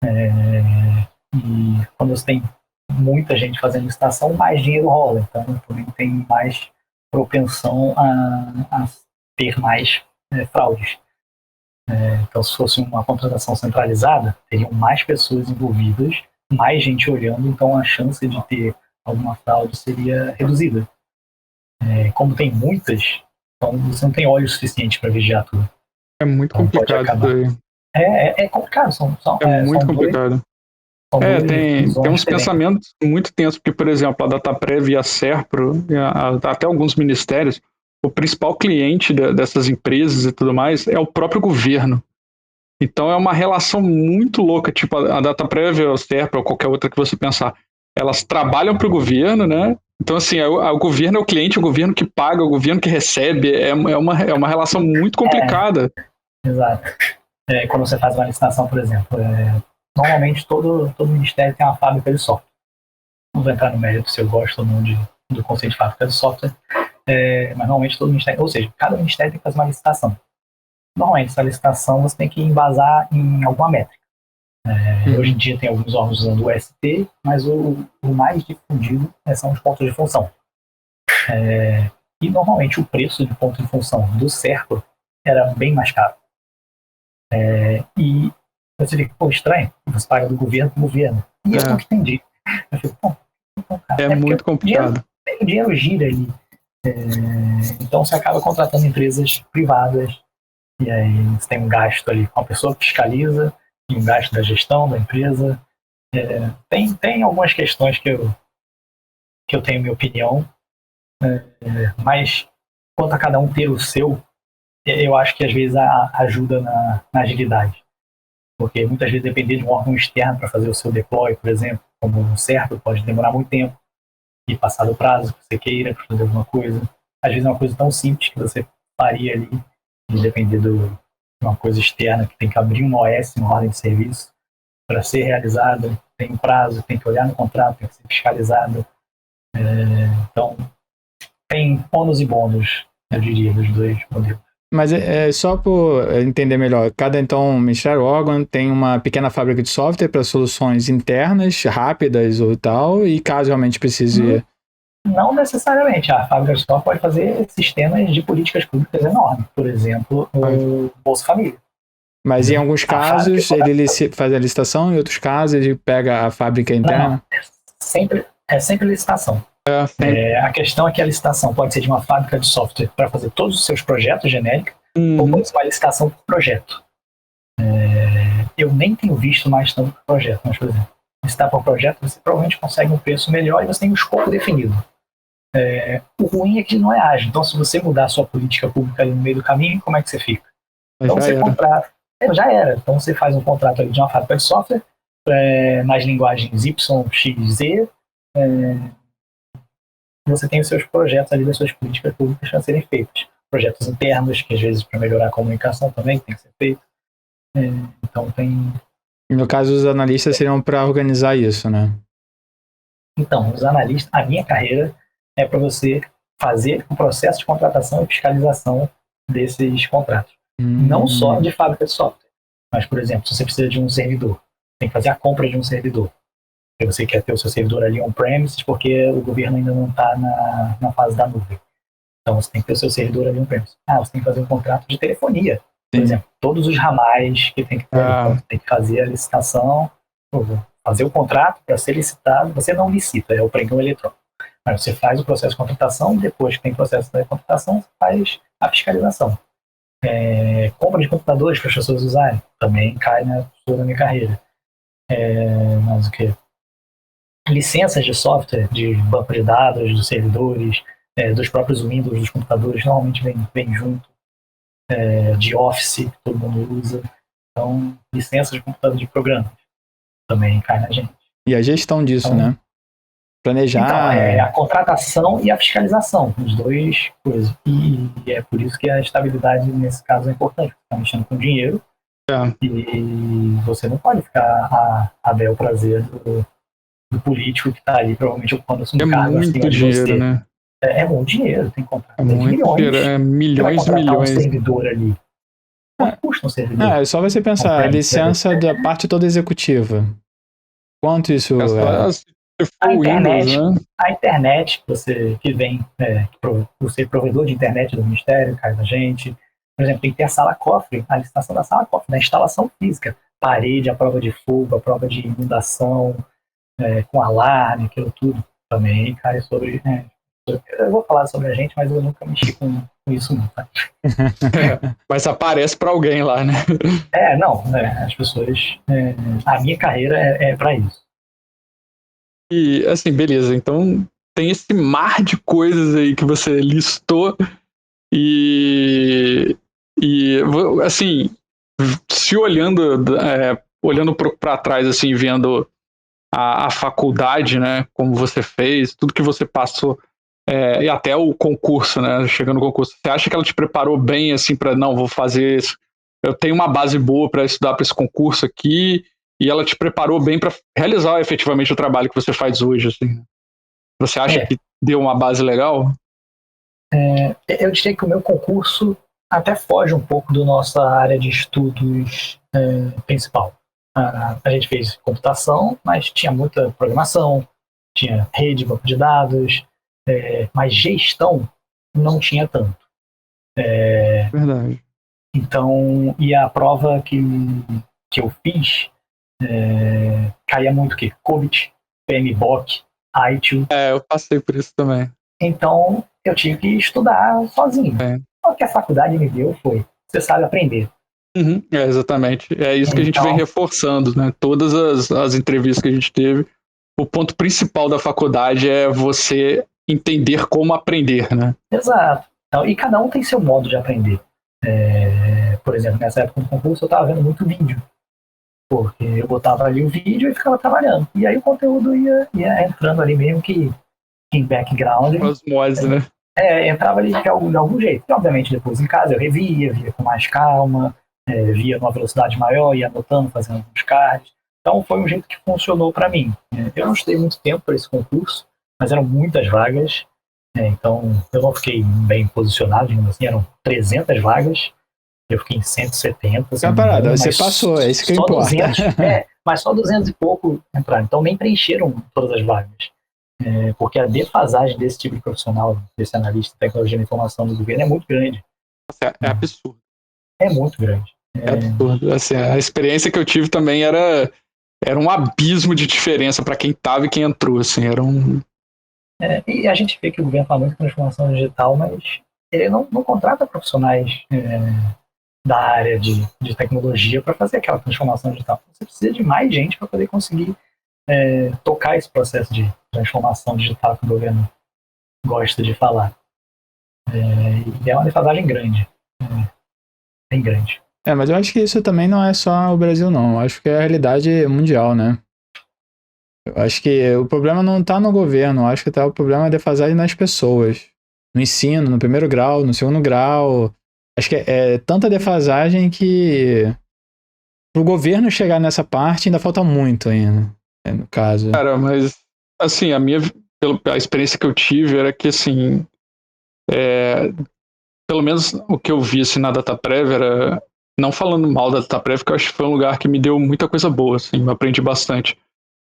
E quando você tem muita gente fazendo licitação, mais dinheiro rola, então também tem mais propensão a ter mais fraudes. Então, se fosse uma contratação centralizada, teriam mais pessoas envolvidas, mais gente olhando, então a chance de ter alguma fraude seria reduzida. Como tem muitas, então você não tem óleo suficiente para vigiar tudo. É muito complicado. É complicado. É muito complicado. Tem uns pensamentos muito tensos, porque, por exemplo, a Dataprev e a Serpro, até alguns ministérios, o principal cliente dessas empresas e tudo mais é o próprio governo. Então é uma relação muito louca, tipo a Dataprev, a Serpro ou qualquer outra que você pensar. Elas trabalham para o governo, né? Então, assim, o governo é o cliente, o governo que paga, o governo que recebe. É uma relação muito complicada. Exato. Quando você faz uma licitação, por exemplo, normalmente todo ministério tem uma fábrica de software. Não vou entrar no mérito se eu gosto ou não do conceito de fábrica de software, mas normalmente todo ministério, ou seja, cada ministério tem que fazer uma licitação. Normalmente, essa licitação você tem que embasar em alguma métrica. Hoje em dia tem alguns órgãos usando o ST, mas o mais difundido são os pontos de função. E normalmente o preço de ponto de função do Serpro era bem mais caro. E você fica, estranho, você paga do governo para o governo. E eu nunca entendi. Eu fico, muito complicado. O dinheiro gira ali. Então você acaba contratando empresas privadas, e aí você tem um gasto ali com a pessoa que fiscaliza, e um gasto da gestão da empresa. Tem algumas questões que eu tenho minha opinião, mas quanto a cada um ter o seu, eu acho que às vezes ajuda na agilidade. Porque muitas vezes depender de um órgão externo para fazer o seu deploy, por exemplo, como um certo, pode demorar muito tempo e passar do prazo que você queira para fazer alguma coisa. Às vezes é uma coisa tão simples que você faria ali, de depender de uma coisa externa, que tem que abrir um OS, uma ordem de serviço, para ser realizada, tem um prazo, tem que olhar no contrato, tem que ser fiscalizado. Então, tem ônus e bônus, eu diria, dos dois modelos. Mas só por entender melhor, cada ministério órgão tem uma pequena fábrica de software para soluções internas, rápidas ou tal, e caso realmente precise... Não necessariamente. A fábrica de software pode fazer sistemas de políticas públicas enormes. Por exemplo, o Bolsa Família. Mas em alguns casos ele faz a licitação, em outros casos ele pega a fábrica interna? Não, é sempre licitação. A questão é que a licitação pode ser de uma fábrica de software para fazer todos os seus projetos genéricos, ou pode ser uma licitação por projeto. Eu nem tenho visto mais tanto por projeto, mas, por exemplo, licitar por projeto, você provavelmente consegue um preço melhor e você tem um escopo definido. O ruim é que não é ágil. Então, se você mudar a sua política pública ali no meio do caminho, como é que você fica? Então, você contrata. Já era. Então, você faz um contrato ali de uma fábrica de software nas linguagens Y, X, Z. Você tem os seus projetos ali das suas políticas públicas a serem feitos. Projetos internos, que às vezes para melhorar a comunicação também tem que ser feito. Então, tem... No caso, os analistas seriam para organizar isso, né? Então, os analistas, a minha carreira é para você fazer o processo de contratação e fiscalização desses contratos. Não só de fábrica de software, mas, por exemplo, se você precisa de um servidor, tem que fazer a compra de um servidor. Se você quer ter o seu servidor ali on-premises, porque o governo ainda não está na fase da nuvem. Então, você tem que ter o seu servidor ali on-premises. Você tem que fazer um contrato de telefonia. Por exemplo, todos os ramais que tem que ter. Então, você tem que fazer a licitação, fazer o contrato para ser licitado. Você não licita, é o pregão eletrônico. Mas você faz o processo de contratação, depois que tem o processo da contratação, você faz a fiscalização. Compra de computadores para as pessoas usarem, também cai na minha carreira. Mas o que? Licenças de software, de banco de dados, dos servidores, dos próprios Windows, dos computadores, normalmente vem junto. De Office, que todo mundo usa. Então, licenças de computador de programa também cai na gente. E a gestão disso, né? Planejar. Então, a contratação e a fiscalização, os dois coisas. E é por isso que a estabilidade, nesse caso, é importante. Você está mexendo com dinheiro e você não pode ficar a bel prazer do político que está ali, provavelmente, ocupando um cargo muito acima de dinheiro, você. né? É muito dinheiro, tem que comprar. Milhões e milhões. Um servidor ali. Quanto custa um servidor? É só você pensar, a licença da parte toda executiva. Quanto isso A internet, que vem, você é provedor de internet do Ministério, cai da gente. Por exemplo, tem que ter a sala cofre, a licitação da sala cofre, da instalação física. Parede, a prova de fogo, a prova de inundação, com alarme, aquilo tudo. Também cai sobre... eu vou falar sobre a gente, mas eu nunca mexi com isso não, tá? Mas aparece para alguém lá, né? As pessoas... a minha carreira é para isso. E, assim, beleza. Então, tem esse mar de coisas aí que você listou e assim, se olhando para trás, assim, vendo a faculdade, né, como você fez, tudo que você passou, e até o concurso, né, chegando no concurso, você acha que ela te preparou bem, assim, para, não, vou fazer isso, eu tenho uma base boa para estudar para esse concurso aqui, e ela te preparou bem para realizar efetivamente o trabalho que você faz hoje, assim? Você acha que deu uma base legal? Eu diria que o meu concurso até foge um pouco da nossa área de estudos principal. A gente fez computação, mas tinha muita programação, tinha rede, banco de dados, mas gestão não tinha tanto. Verdade. Então, e a prova que eu fiz caía muito o quê? COBIT, PMBOK, ITIL. Eu passei por isso também. Então, eu tive que estudar sozinho. O que a faculdade me deu foi, você sabe aprender. Exatamente. É isso que a gente vem reforçando, né? Todas as entrevistas que a gente teve, o ponto principal da faculdade é você entender como aprender, né? Exato. Então, e cada um tem seu modo de aprender. Por exemplo, nessa época do concurso eu estava vendo muito vídeo. Porque eu botava ali o vídeo e ficava trabalhando. E aí o conteúdo ia entrando ali mesmo que em background. Osmose, né? Entrava ali de algum jeito. E obviamente depois em casa eu revia, via com mais calma, via numa velocidade maior, ia anotando, fazendo alguns cards. Então foi um jeito que funcionou para mim. Eu não estudei muito tempo para esse concurso, mas eram muitas vagas. Então eu não fiquei bem posicionado, digamos assim, eram 300 vagas. Eu fiquei em 170. Assim, parada, você passou, é isso que importa. 200, mas só 200 e pouco entraram. Então nem preencheram todas as vagas. Porque a defasagem desse tipo de profissional, desse analista de tecnologia da informação do governo é muito grande. É absurdo. É muito grande. É absurdo. Assim, a experiência que eu tive também era um abismo de diferença para quem tava e quem entrou, assim, era um... E a gente vê que o governo fala muito em transformação digital, mas ele não contrata profissionais da área de tecnologia para fazer aquela transformação digital. Você precisa de mais gente para poder conseguir tocar esse processo de transformação digital que o governo gosta de falar. E é uma defasagem grande. Bem grande. Mas eu acho que isso também não é só o Brasil, não. Eu acho que é a realidade mundial, né? Eu acho que o problema não tá no governo. Eu acho que o problema é a defasagem nas pessoas. No ensino, no primeiro grau, no segundo grau. Acho que é tanta defasagem que pro governo chegar nessa parte ainda falta muito ainda, no caso. Cara, mas assim, a experiência que eu tive era que, assim, pelo menos o que eu vi assim, na DataPrev era, não falando mal da DataPrev, que eu acho que foi um lugar que me deu muita coisa boa, assim, eu aprendi bastante.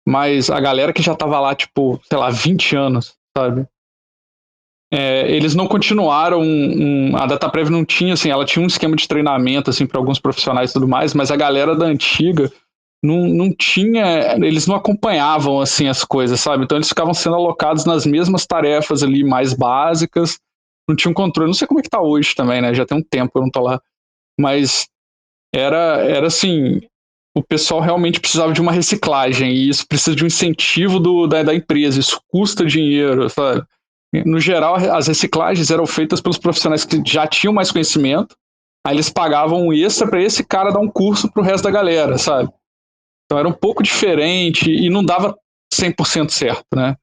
Mas a galera que já tava lá, tipo, sei lá, 20 anos, sabe? Eles não continuaram, a DataPrev não tinha, assim, ela tinha um esquema de treinamento, assim, para alguns profissionais e tudo mais, mas a galera da antiga não tinha, eles não acompanhavam, assim, as coisas, sabe? Então eles ficavam sendo alocados nas mesmas tarefas ali, mais básicas, não tinham controle. Não sei como é que tá hoje também, né? Já tem um tempo que eu não tô lá. Mas era assim, o pessoal realmente precisava de uma reciclagem, e isso precisa de um incentivo da empresa, isso custa dinheiro, sabe? No geral, as reciclagens eram feitas pelos profissionais que já tinham mais conhecimento, aí eles pagavam um extra para esse cara dar um curso pro resto da galera, sabe? Então era um pouco diferente e não dava 100% certo, né?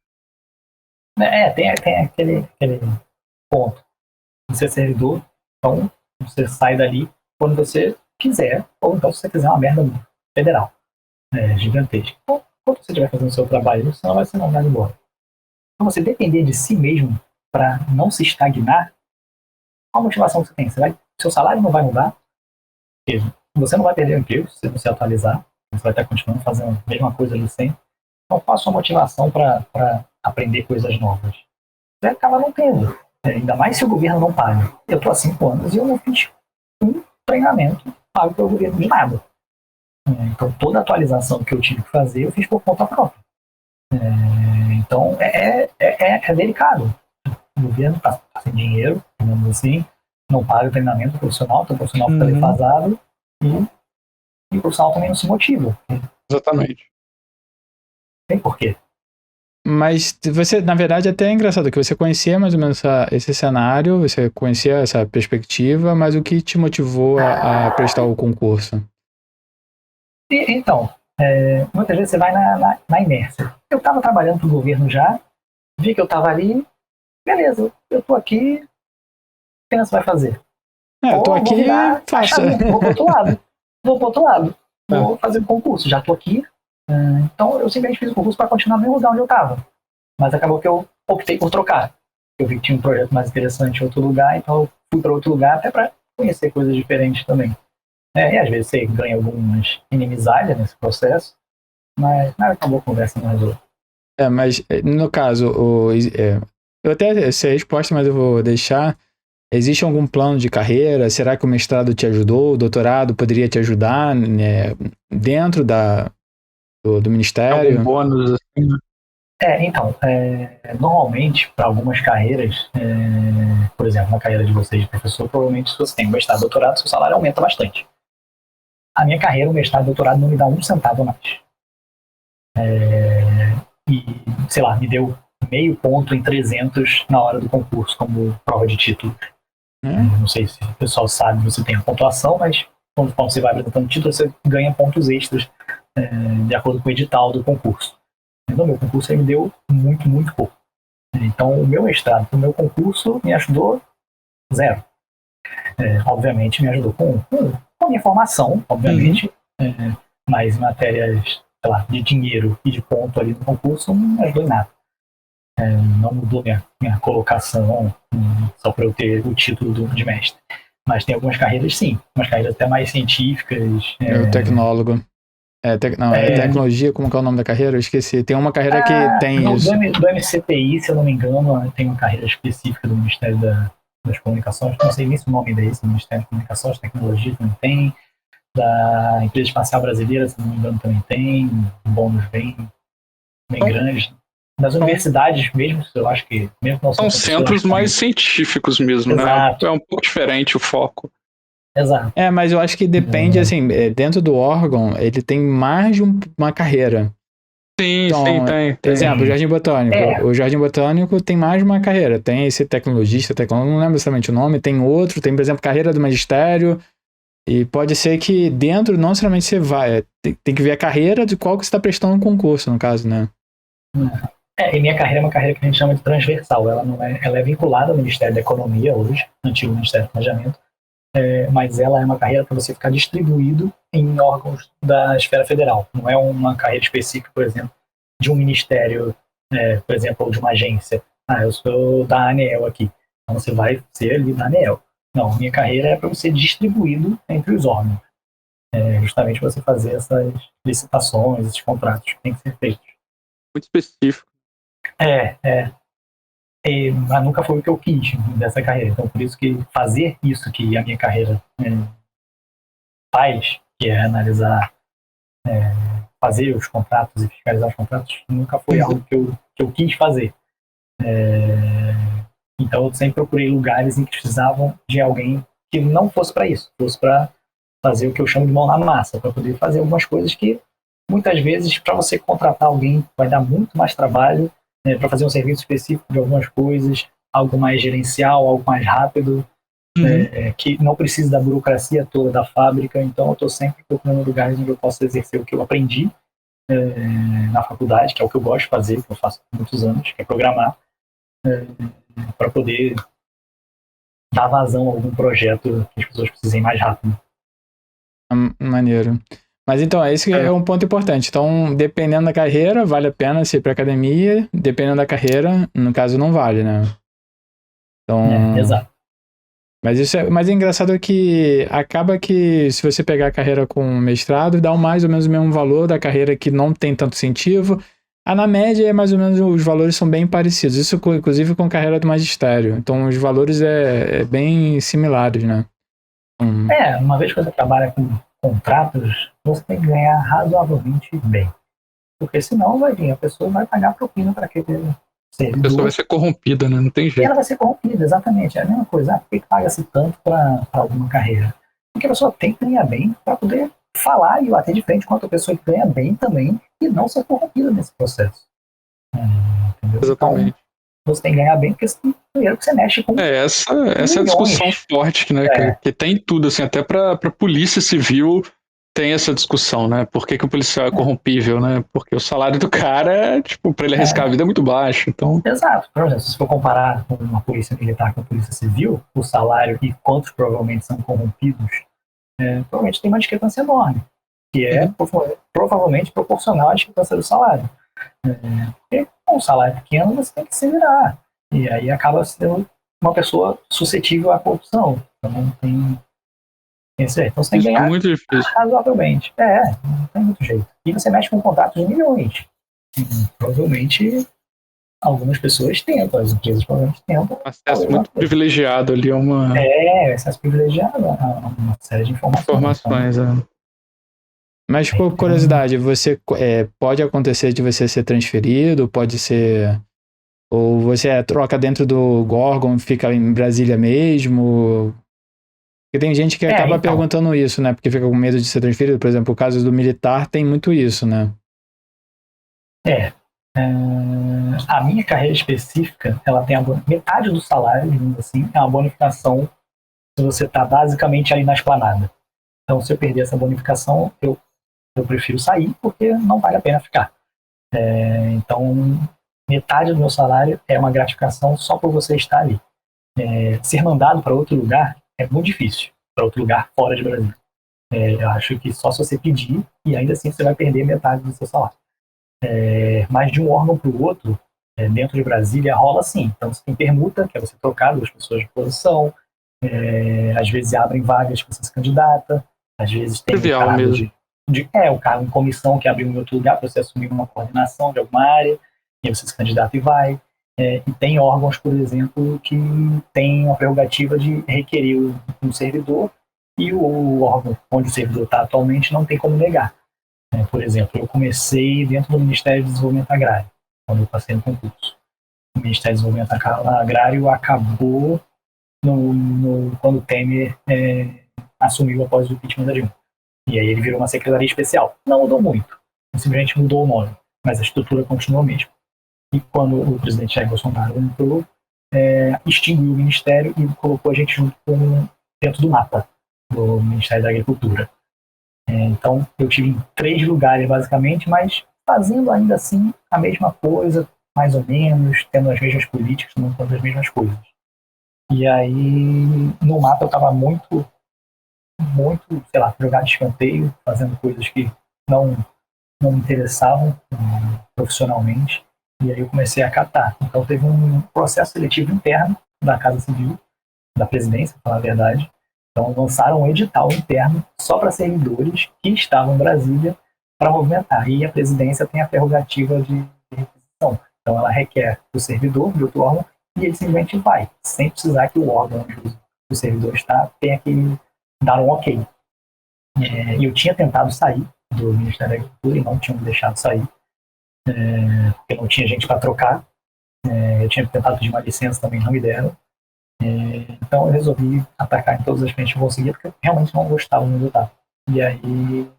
Tem aquele ponto. Você é servidor, então você sai dali quando você quiser, ou então se você quiser uma merda federal, gigantesca. Então, quando você estiver fazendo o seu trabalho, você não vai ser mandado embora. Então, você depender de si mesmo para não se estagnar, qual a motivação que você tem? Seu salário não vai mudar, você não vai perder o emprego se você não se atualizar, você vai estar continuando fazendo a mesma coisa ali sempre. Então, qual a sua motivação para aprender coisas novas? Você acaba não tendo. Ainda mais se o governo não paga. Eu estou há 5 anos e eu não fiz um treinamento pago pelo governo de nada. Então, toda a atualização que eu tive que fazer, eu fiz por conta própria. Então, é delicado. O governo está sem dinheiro, digamos assim, não paga o treinamento profissional, então o profissional fica defasado e o profissional também não se motiva. Exatamente. Tem porquê. Mas você, na verdade, até é engraçado que você conhecia mais ou menos esse cenário, você conhecia essa perspectiva, mas o que te motivou a prestar o concurso? Então, muitas vezes você vai na inércia. Eu estava trabalhando para o governo já, vi que eu estava ali, beleza, eu estou aqui, o que você vai fazer? Eu estou aqui, faço. Vou para outro lado, vou fazer um concurso, já estou aqui. Então eu simplesmente fiz o concurso para continuar no mesmo lugar onde eu estava. Mas acabou que eu optei por trocar. Eu vi que tinha um projeto mais interessante em outro lugar, então eu fui para outro lugar até para conhecer coisas diferentes também. E às vezes você ganha algumas inimizades nesse processo, mas acabou a conversa mais outra. Mas no caso, eu até sei a resposta, mas eu vou deixar. Existe algum plano de carreira? Será que o mestrado te ajudou? O doutorado poderia te ajudar, né, dentro do ministério? Algum bônus, assim, né? Então, normalmente, para algumas carreiras, por exemplo, na carreira de vocês de professor, provavelmente se você tem um mestrado e doutorado, seu salário aumenta bastante. A minha carreira, o mestrado e doutorado, não me dá 1 centavo a mais. E, sei lá, me deu meio ponto em 300 na hora do concurso, como prova de título. Não sei se o pessoal sabe, você tem a pontuação, mas quando você vai apresentando título, você ganha pontos extras de acordo com o edital do concurso. No meu concurso ele me deu muito, muito pouco. Então o meu mestrado, o meu concurso me ajudou 0. Obviamente me ajudou com a minha formação, obviamente, mas matérias, sei lá, de dinheiro e de ponto ali no concurso não me ajudou em nada. Não mudou minha colocação só para eu ter o título de mestre. Mas tem algumas carreiras sim, umas carreiras até mais científicas. O tecnólogo. Tecnologia, como que é o nome da carreira? Eu esqueci. Tem uma carreira que tem isso. Do MCTI, se eu não me engano, tem uma carreira específica do Ministério das Comunicações. Não sei nem se o nome desse, Ministério das Comunicações, Tecnologia também tem. Da Empresa Espacial Brasileira, se não me engano, também tem bônus bem grandes. Das universidades mesmo, eu acho que mesmo não são centros mais científicos mesmo, Exato. né? É um pouco diferente o foco. Exato. Mas eu acho que depende, assim, dentro do órgão, ele tem mais de uma carreira. Sim, então, sim, tem. Exemplo, o Jardim Botânico. O Jardim Botânico tem mais de uma carreira. Tem esse tecnologista, não lembro exatamente o nome, tem outro, tem, por exemplo, carreira do magistério. E pode ser que dentro, não necessariamente você vai. Tem que ver a carreira de qual que você está prestando um concurso, no caso, né? E minha carreira é uma carreira que a gente chama de transversal. Ela é vinculada ao Ministério da Economia hoje, antigo Ministério do Planejamento, mas ela é uma carreira para você ficar distribuído em órgãos da esfera federal. Não é uma carreira específica, por exemplo, de um ministério, por exemplo, ou de uma agência. Eu sou da ANEEL aqui, então você vai ser ali da ANEEL. Não, minha carreira é para você ser distribuído entre os órgãos. Justamente para você fazer essas licitações, esses contratos que têm que ser feitos. Muito específico. Mas nunca foi o que eu quis dessa carreira. Então, por isso que fazer isso que a minha carreira faz, que é analisar, fazer os contratos e fiscalizar os contratos, nunca foi algo que eu quis fazer. Então, eu sempre procurei lugares em que precisavam de alguém que não fosse para isso, fosse para fazer o que eu chamo de mão na massa, para poder fazer algumas coisas que, muitas vezes, para você contratar alguém, vai dar muito mais trabalho, para fazer um serviço específico de algumas coisas, algo mais gerencial, algo mais rápido, que não precisa da burocracia toda da fábrica. Então, eu estou sempre procurando lugares onde eu possa exercer o que eu aprendi na faculdade, que é o que eu gosto de fazer, que eu faço há muitos anos, que é programar, para poder dar vazão a algum projeto que as pessoas precisem mais rápido. Maneiro. Mas então, esse é um ponto importante. Então, dependendo da carreira, vale a pena ser para academia. Dependendo da carreira, no caso, não vale, né? Então, exato. Mas é engraçado que acaba que se você pegar a carreira com mestrado, dá mais ou menos o mesmo valor da carreira que não tem tanto incentivo. Na média, é mais ou menos, os valores são bem parecidos. Isso, inclusive, com a carreira do magistério. Então, os valores é bem similares, né? Uma vez que você trabalha com contratos, você tem que ganhar razoavelmente bem. Porque senão a pessoa vai pagar propina para aquele servidor. A pessoa vai ser corrompida, né? Não tem jeito. Ela vai ser corrompida, exatamente. É a mesma coisa. Por que paga-se tanto para alguma carreira? Porque a pessoa tem que ganhar bem para poder falar e bater de frente com outra pessoa que ganha bem também e não ser corrompida nesse processo. Entendeu? Exatamente. Então, você tem que ganhar bem porque primeiro que você mexe com essa é a discussão forte, né? Que tem tudo, assim, até pra polícia civil tem essa discussão, né? Por que o policial é corrompível, né? Porque o salário do cara, pra ele arriscar a vida é muito baixo, então... Exato. Por exemplo, se for comparar com uma polícia militar com a polícia civil, o salário e quantos provavelmente são corrompidos, provavelmente tem uma discrepância enorme, que é provavelmente proporcional à discrepância do salário. Porque com um salário pequeno você tem que se virar. E aí acaba sendo uma pessoa suscetível à corrupção. Então não tem esse. Então você tem que ganhar muito difícil. Razoavelmente. Não tem muito jeito. E você mexe com contratos de milhões. Provavelmente algumas pessoas tentam, as empresas provavelmente tentam. Acesso muito privilegiado ali a uma... acesso privilegiado a uma série de informações. Então, mas, por curiosidade, você pode acontecer de você ser transferido, pode ser... Ou você troca dentro do órgão, fica em Brasília mesmo? Porque tem gente que acaba perguntando isso, né? Porque fica com medo de ser transferido. Por exemplo, o caso do militar tem muito isso, né? A minha carreira específica, ela tem metade do salário, digamos assim, é uma bonificação se você está basicamente ali na esplanada. Então, se eu perder essa bonificação, eu prefiro sair porque não vale a pena ficar. Então, metade do meu salário é uma gratificação só por você estar ali. Ser mandado para outro lugar é muito difícil, para outro lugar fora de Brasília. Eu acho que só se você pedir, e ainda assim você vai perder metade do seu salário. Mas de um órgão para o outro, dentro de Brasília, rola sim. Então você tem permuta, que é você trocar duas pessoas de posição, às vezes abrem vagas que você se candidata, às vezes tem o cargo o cargo em comissão que abriu em outro lugar para você assumir uma coordenação de alguma área, e aí você se candidata e vai. E tem órgãos, por exemplo, que têm a prerrogativa de requerer um servidor e o órgão onde o servidor está atualmente não tem como negar. Por exemplo, eu comecei dentro do Ministério do Desenvolvimento Agrário, quando eu passei no concurso. O Ministério do Desenvolvimento Agrário acabou quando o Temer assumiu após o impeachment da Dilma. E aí ele virou uma secretaria especial. Não mudou muito, simplesmente mudou o nome, mas a estrutura continuou mesmo. E quando o presidente Jair Bolsonaro entrou, extinguiu o ministério e colocou a gente junto dentro do mapa do Ministério da Agricultura. Então eu tive em 3 lugares basicamente, mas fazendo ainda assim a mesma coisa, mais ou menos, tendo as mesmas políticas, não tendo as mesmas coisas. E aí no mapa eu estava muito, sei lá, jogado de escanteio, fazendo coisas que não me interessavam profissionalmente. E aí eu comecei a catar. Então teve um processo seletivo interno da Casa Civil, da presidência, para falar a verdade. Então lançaram um edital interno só para servidores que estavam em Brasília para movimentar. E a presidência tem a prerrogativa de requisição. Então ela requer do servidor, de outro órgão, e ele simplesmente vai, sem precisar que o órgão onde o servidor está tenha que dar um ok. E eu tinha tentado sair do Ministério da Agricultura e não tinham me deixado sair, porque não tinha gente para trocar. Eu tinha tentado pedir uma licença, também não me deram. Então eu resolvi atacar em todas as frentes que eu conseguia, porque eu realmente não gostava do resultado. E aí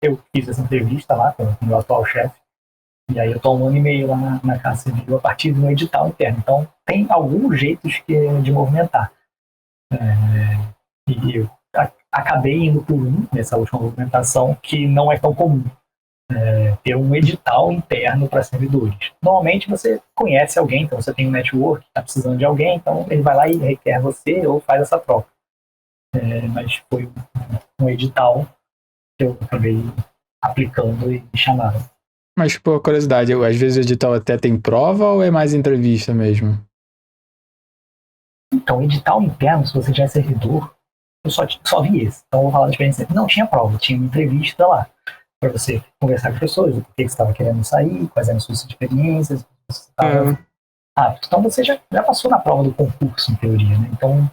eu fiz essa entrevista lá com o meu atual chefe, e aí eu estou 1 ano e meio lá na Casa Civil a partir do edital interno. Então tem alguns jeitos de movimentar. E eu acabei indo por nessa última movimentação, que não é tão comum. Ter um edital interno para servidores. Normalmente você conhece alguém, então você tem um network, está precisando de alguém, então ele vai lá e requer você ou faz essa troca. Mas foi um edital que eu acabei aplicando e me chamaram. Mas, por curiosidade, às vezes o edital até tem prova ou é mais entrevista mesmo? Então, edital interno, se você já é servidor, eu só vi esse. Então, eu vou falar da experiência. Não tinha prova, tinha uma entrevista lá, para você conversar com as pessoas, o que você estava querendo sair, quais eram as suas experiências. Então, você já passou na prova do concurso, em teoria, né? Então,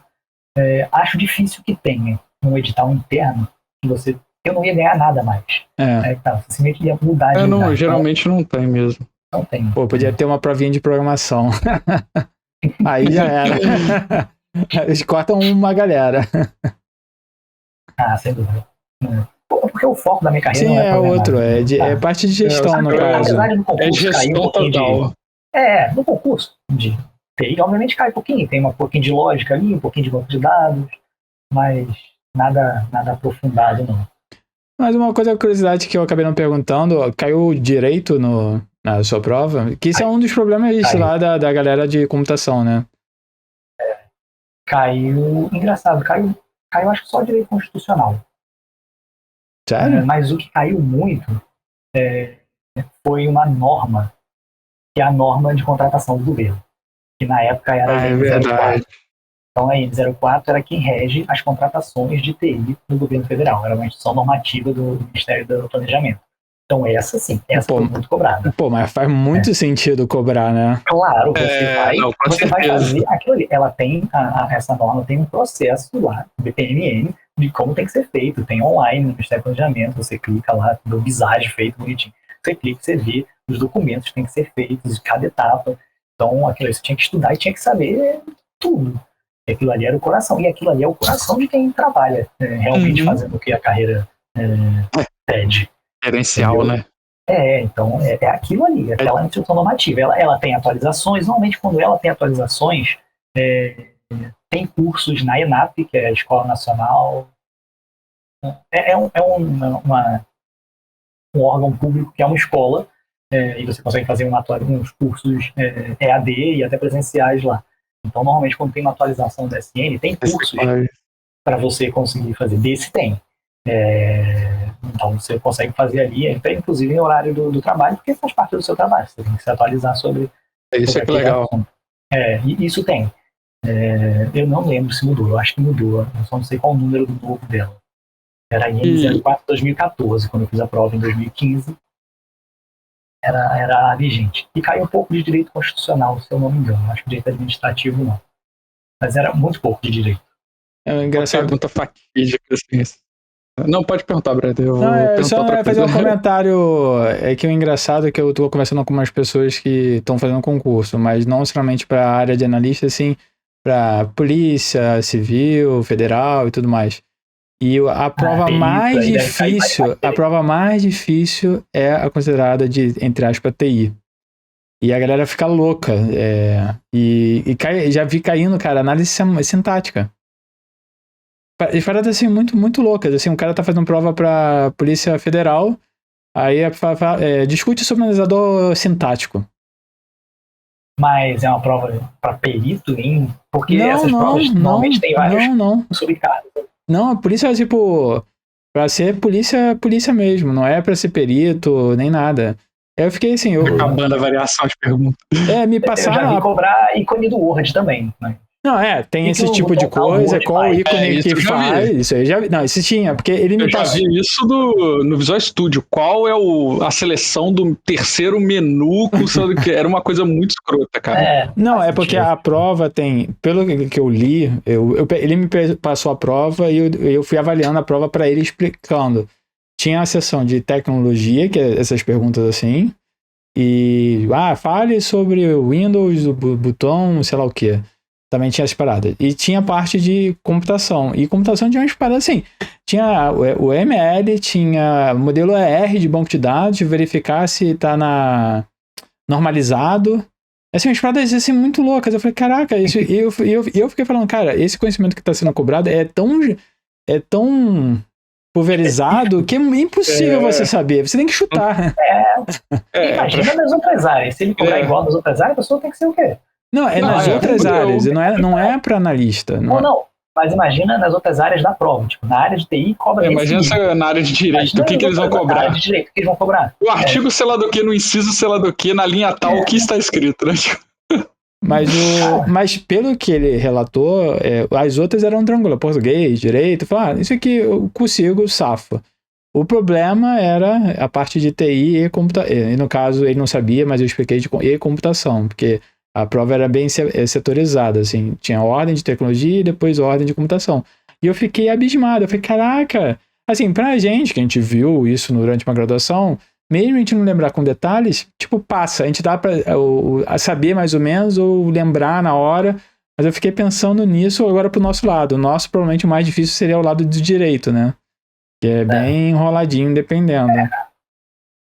acho difícil que tenha um edital interno que eu não ia ganhar nada mais. Você simplesmente ia mudar de lugar. Geralmente não tem mesmo. Não tem. Pô, podia ter uma provinha de programação. Aí já era. Eles cortam uma galera. Sem dúvida. Porque o foco da minha carreira Sim, não é outro. É parte de gestão, no caso. Apesar de no concurso é de gestão cair um pouquinho total. no concurso de TI, obviamente cai um pouquinho. Tem um pouquinho de lógica ali, um pouquinho de banco de dados, mas nada aprofundado, não. Mas uma curiosidade que eu acabei não perguntando, caiu direito na sua prova? Que isso é um dos problemas lá da galera de computação, né? Caiu, engraçado, caiu acho que só direito constitucional. Sério? Mas o que caiu muito foi uma norma, que é a norma de contratação do governo, que na época era a N04. Então a N04 era quem rege as contratações de TI no governo federal, era uma instituição normativa do Ministério do Planejamento. Então essa foi muito cobrada. Pô, mas faz muito sentido cobrar, né? Claro, você vai fazer aquilo ali. Ela tem, essa norma tem um processo lá, BPMN, de como tem que ser feito. Tem online no Ministério do Planejamento, você clica lá, do visagem feito bonitinho. Você clica, você vê os documentos que tem que ser feitos, de cada etapa. Então aquilo ali você tinha que estudar e tinha que saber tudo. E aquilo ali era o coração. E aquilo ali é o coração de quem trabalha, realmente fazendo o que a carreira pede. Gerencial, né? Então é aquilo ali, aquela instituição normativa. Ela tem atualizações, normalmente quando ela tem atualizações, tem cursos na ENAP, que é a Escola Nacional. Um órgão público que é uma escola, e você consegue fazer uns cursos EAD e até presenciais lá. Então, normalmente, quando tem uma atualização da SN, tem cursos para você conseguir fazer. Desse tem. Então, você consegue fazer ali, inclusive em horário do trabalho, porque faz parte do seu trabalho. Você tem que se atualizar sobre. Isso é que legal. E isso tem. Eu não lembro se mudou, eu acho que mudou. Eu só não sei qual o número do novo dela. Era a N04 2014, quando eu fiz a prova em 2015. Era vigente. E caiu um pouco de direito constitucional, se eu não me engano. Acho que direito administrativo não. Mas era muito pouco de direito. É engraçado. Pergunta fatídica, assim. Não, pode perguntar, Brad. Eu vou perguntar só outra fazer coisa. um comentário. É que o engraçado é que eu tô conversando com umas pessoas que estão fazendo concurso, mas não somente para a área de analista, assim, para polícia, civil, federal e tudo mais. E a prova mais difícil, a prova mais difícil é a considerada de, entre aspas, TI. E a galera fica louca. Já vi caindo, cara, análise sintática. E paradas assim muito, muito loucas. Assim, um cara tá fazendo prova pra Polícia Federal, aí discute sobre analisador sintático. Mas é uma prova para perito porque não, essas provas normalmente tem vários subcasos. Não, a polícia é tipo pra ser polícia mesmo, não é pra ser perito, nem nada. Eu fiquei assim... Acabando a variação de perguntas. Me passaram... Eu já vi cobrar ícone do Word também, né? Não, tem esse tipo de coisa, qual o ícone que faz, isso aí já vi. Não, isso tinha, porque ele me passou. Eu já vi isso no Visual Studio, qual é a seleção do terceiro menu, que era uma coisa muito escrota, cara. Não, é porque a prova tem, pelo que eu li, ele me passou a prova e eu fui avaliando a prova para ele explicando. Tinha a seção de tecnologia, que é essas perguntas assim, e, fale sobre o Windows, o botão, sei lá o que. Também tinha as paradas. E tinha a parte de computação. E computação tinha umas paradas assim. Tinha o ML, tinha o modelo ER de banco de dados, verificar se tá normalizado. Assim, umas paradas assim muito loucas. Eu falei, caraca, isso. E eu fiquei falando, cara, esse conhecimento que tá sendo cobrado é tão pulverizado que é impossível você saber. Você tem que chutar. Imagina nas outras áreas. Se ele cobrar igual nas outras áreas, a pessoa tem que ser o quê? Não, nas outras áreas, não é para analista. Não, mas imagina nas outras áreas da prova, tipo, na área de TI cobra imagina na área de direito, o que eles vão cobrar? Na área de direito, o que eles vão cobrar? O artigo sei lá do que, no inciso sei lá do que, na linha tal, o que está escrito, né? Mas pelo que ele relatou, as outras eram tranquilas, português, direito, isso aqui eu consigo, safo. O problema era a parte de TI e computação. E no caso, ele não sabia, mas eu expliquei e computação, porque a prova era bem setorizada, assim, tinha ordem de tecnologia e depois ordem de computação. E eu fiquei abismado, eu falei, caraca, assim, pra gente, que a gente viu isso durante uma graduação, mesmo a gente não lembrar com detalhes, tipo, passa, a gente dá pra saber mais ou menos ou lembrar na hora, mas eu fiquei pensando nisso agora pro nosso lado. O nosso, provavelmente, o mais difícil seria o lado do direito, né? Que é bem enroladinho, dependendo. Não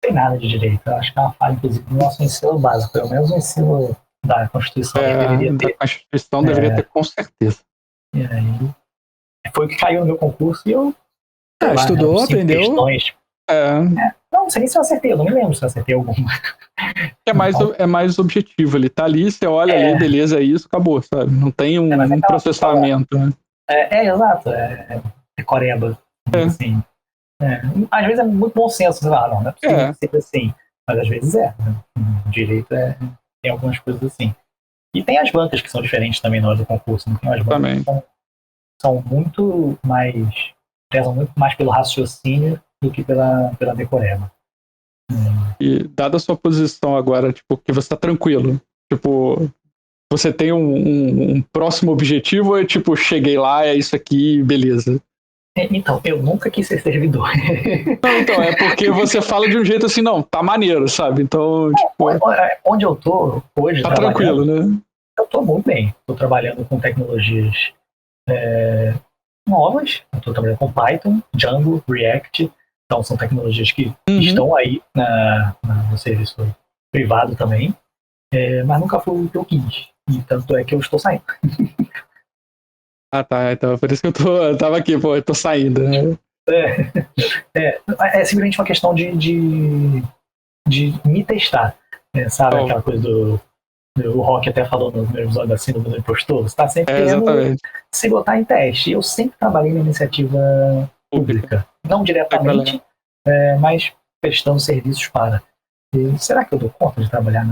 tem nada de direito, eu acho que é uma falha, inclusive, no nosso ensino básico, pelo menos o ensino da Constituição deveria ter. Da Constituição deveria ter, com certeza. E aí, foi o que caiu no meu concurso e eu... estudou, aprendeu. Questões. Não sei nem se eu acertei, eu não me lembro se eu acertei alguma. É mais objetivo, ele tá ali, você olha ali, beleza, é isso, acabou, sabe? Não tem um processamento, né? Exato, é coreba, assim. Às vezes é muito bom senso, sei lá, não é possível ser assim, mas às vezes né? O direito tem algumas coisas assim. E tem as bancas que são diferentes também na hora do concurso, não tem as bancas que são muito mais, prezam muito mais pelo raciocínio do que pela decoreba. E dada a sua posição agora, tipo, que você tá tranquilo, tipo, você tem um próximo objetivo ou é tipo, cheguei lá, é isso aqui, beleza? Então, eu nunca quis ser servidor. Não, então, é porque você fala de um jeito assim, não, tá maneiro, sabe? Então, tipo... Onde eu tô hoje... Tá tranquilo, né? Eu tô muito bem. Tô trabalhando com tecnologias novas. Eu tô trabalhando com Python, Django, React. Então, são tecnologias que estão aí no serviço privado também. Mas nunca foi o que eu quis. E tanto é que eu estou saindo. Tá. Então, por isso que eu tava aqui, eu tô saindo, né? É simplesmente uma questão de me testar. Sabe aquela coisa o Rock até falou no primeiro episódio da Síndrome do Impostor? Você tá sempre querendo se botar em teste. Eu sempre trabalhei na iniciativa pública. Não diretamente, mas prestando serviços para. E será que eu dou conta de trabalhar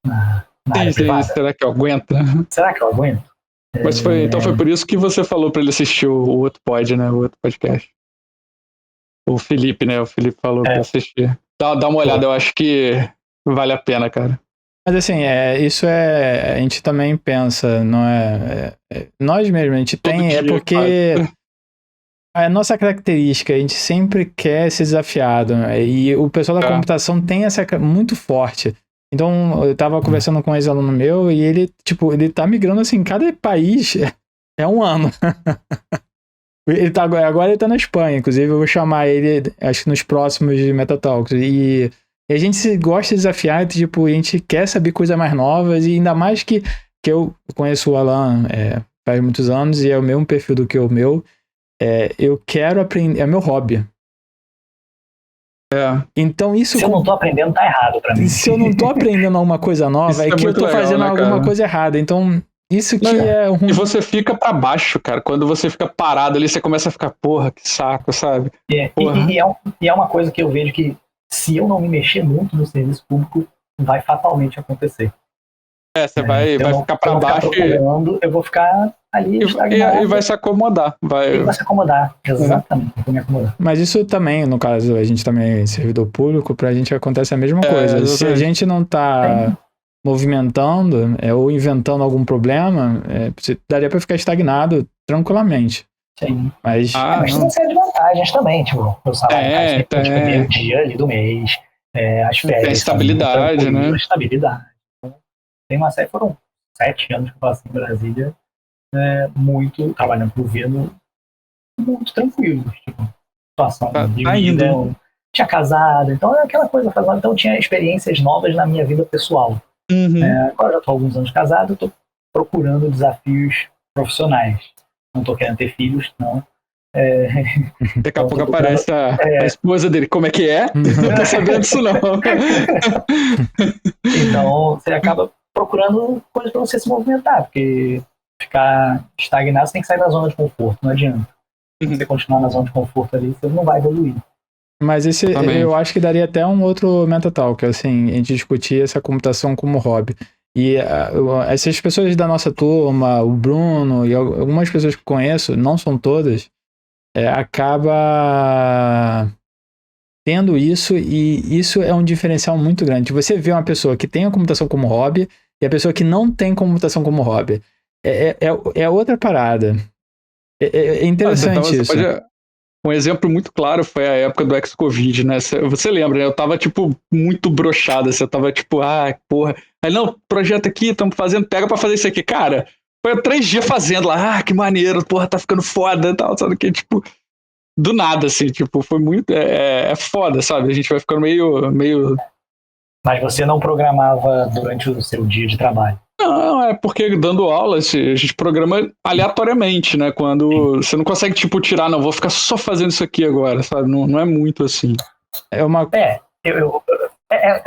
na área privada? Será que eu aguento? Será que eu aguento? Mas então foi por isso que você falou pra ele assistir o outro pod, né? O outro podcast. O Felipe, né? O Felipe falou pra assistir. Dá uma olhada, eu acho que vale a pena, cara. Mas assim, isso a gente também pensa, não nós mesmos, a gente tem, é porque a nossa característica, a gente sempre quer ser desafiado, né? E o pessoal da computação tem essa muito forte. Então, eu tava conversando com um ex-aluno meu e ele, tipo, ele tá migrando assim, cada país é um ano. Agora ele tá na Espanha, inclusive eu vou chamar ele, acho que nos próximos Metatalks. E a gente gosta de desafiar, tipo, a gente quer saber coisas mais novas, e ainda mais que eu conheço o Alan faz muitos anos e é o mesmo perfil do que o meu. Eu quero aprender, é meu hobby. Então isso... Se eu não tô aprendendo, tá errado pra mim. Se eu não tô aprendendo alguma coisa nova, é que eu tô legal, fazendo alguma coisa errada. Então... Isso que é ruim. E você fica pra baixo, cara. Quando você fica parado ali, você começa a ficar, porra, que saco, sabe? E é uma coisa que eu vejo que, se eu não me mexer muito no serviço público, vai fatalmente acontecer. Você vai ficar pra baixo. Eu vou ficar ali e vai se acomodar. Vai se acomodar, exatamente. Vou me acomodar. Mas isso também, no caso, a gente também é servidor público, pra gente acontece a mesma coisa. Se a gente não tá... movimentando ou inventando algum problema, daria pra ficar estagnado tranquilamente. Sim. Mas tem uma série de vantagens também, tipo, o salário no primeiro dia ali do mês, as férias. Tem estabilidade, né? Estabilidade. Tem uma série, foram 7 anos que eu passei em Brasília, trabalhando no governo, muito tranquilo, tipo, situação de vida. Tinha casado, então é aquela coisa, então tinha experiências novas na minha vida pessoal. Agora já estou há alguns anos casado, estou procurando desafios profissionais. Não estou querendo ter filhos, não. Daqui a pouco aparece a esposa dele. Como é que é? Não tô sabendo disso, não. Então, você acaba procurando coisas para você se movimentar, porque ficar estagnado, você tem que sair da zona de conforto, não adianta. Se você continuar na zona de conforto ali, você não vai evoluir. Mas eu acho que daria até um outro Metatalk, assim, a gente discutir essa computação como hobby. E essas pessoas da nossa turma, o Bruno e algumas pessoas que conheço, não são todas, acaba tendo isso, e isso é um diferencial muito grande. Você vê uma pessoa que tem a computação como hobby e a pessoa que não tem computação como hobby. É outra parada. É interessante isso. Um exemplo muito claro foi a época do ex-Covid, né? Você lembra, né? Eu tava, tipo, muito broxado. Você tava, tipo, porra. Aí, não, projeto aqui, estamos fazendo, pega pra fazer isso aqui. Cara, foi 3 dias fazendo lá. Que maneiro, porra, tá ficando foda e tal. Sabe que, tipo, do nada, assim, tipo, foi muito... É foda, sabe? A gente vai ficando meio... Mas você não programava durante o seu dia de trabalho? Não, é porque dando aula, a gente programa aleatoriamente, né? Quando você não consegue, tipo, tirar, não, vou ficar só fazendo isso aqui agora, sabe? Não é muito assim. É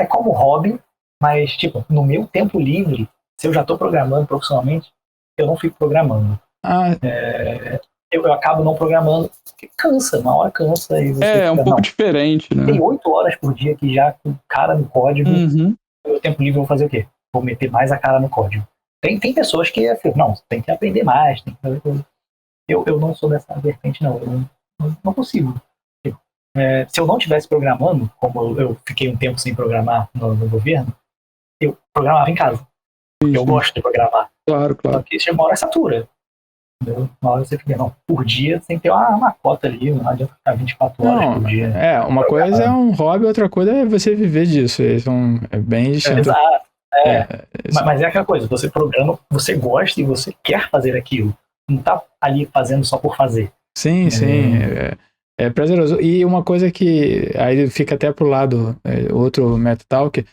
como hobby, mas, tipo, no meu tempo livre, se eu já tô programando profissionalmente, eu não fico programando. Eu acabo não programando, porque cansa, uma hora cansa. E você um pouco diferente, né? Tem 8 horas por dia que já com cara no código, no meu tempo livre eu vou fazer o quê? Vou meter mais a cara no código. Tem pessoas que não, tem que aprender mais, tem que fazer coisa. Eu não sou dessa vertente, não. Eu não consigo. Se eu não estivesse programando, como eu fiquei um tempo sem programar no governo, eu programava em casa. Porque eu gosto de programar. Claro. Só que chega uma hora satura. Entendeu? Uma hora você fica, por dia você tem que ter uma cota ali, não adianta ficar 24 horas por dia. Uma coisa é um hobby, outra coisa é você viver disso. É bem distinto. Exato. Mas é aquela coisa, você programa, você gosta e você quer fazer aquilo. Não tá ali fazendo só por fazer. Sim. É prazeroso. E uma coisa que aí fica até pro lado, outro Metatalk,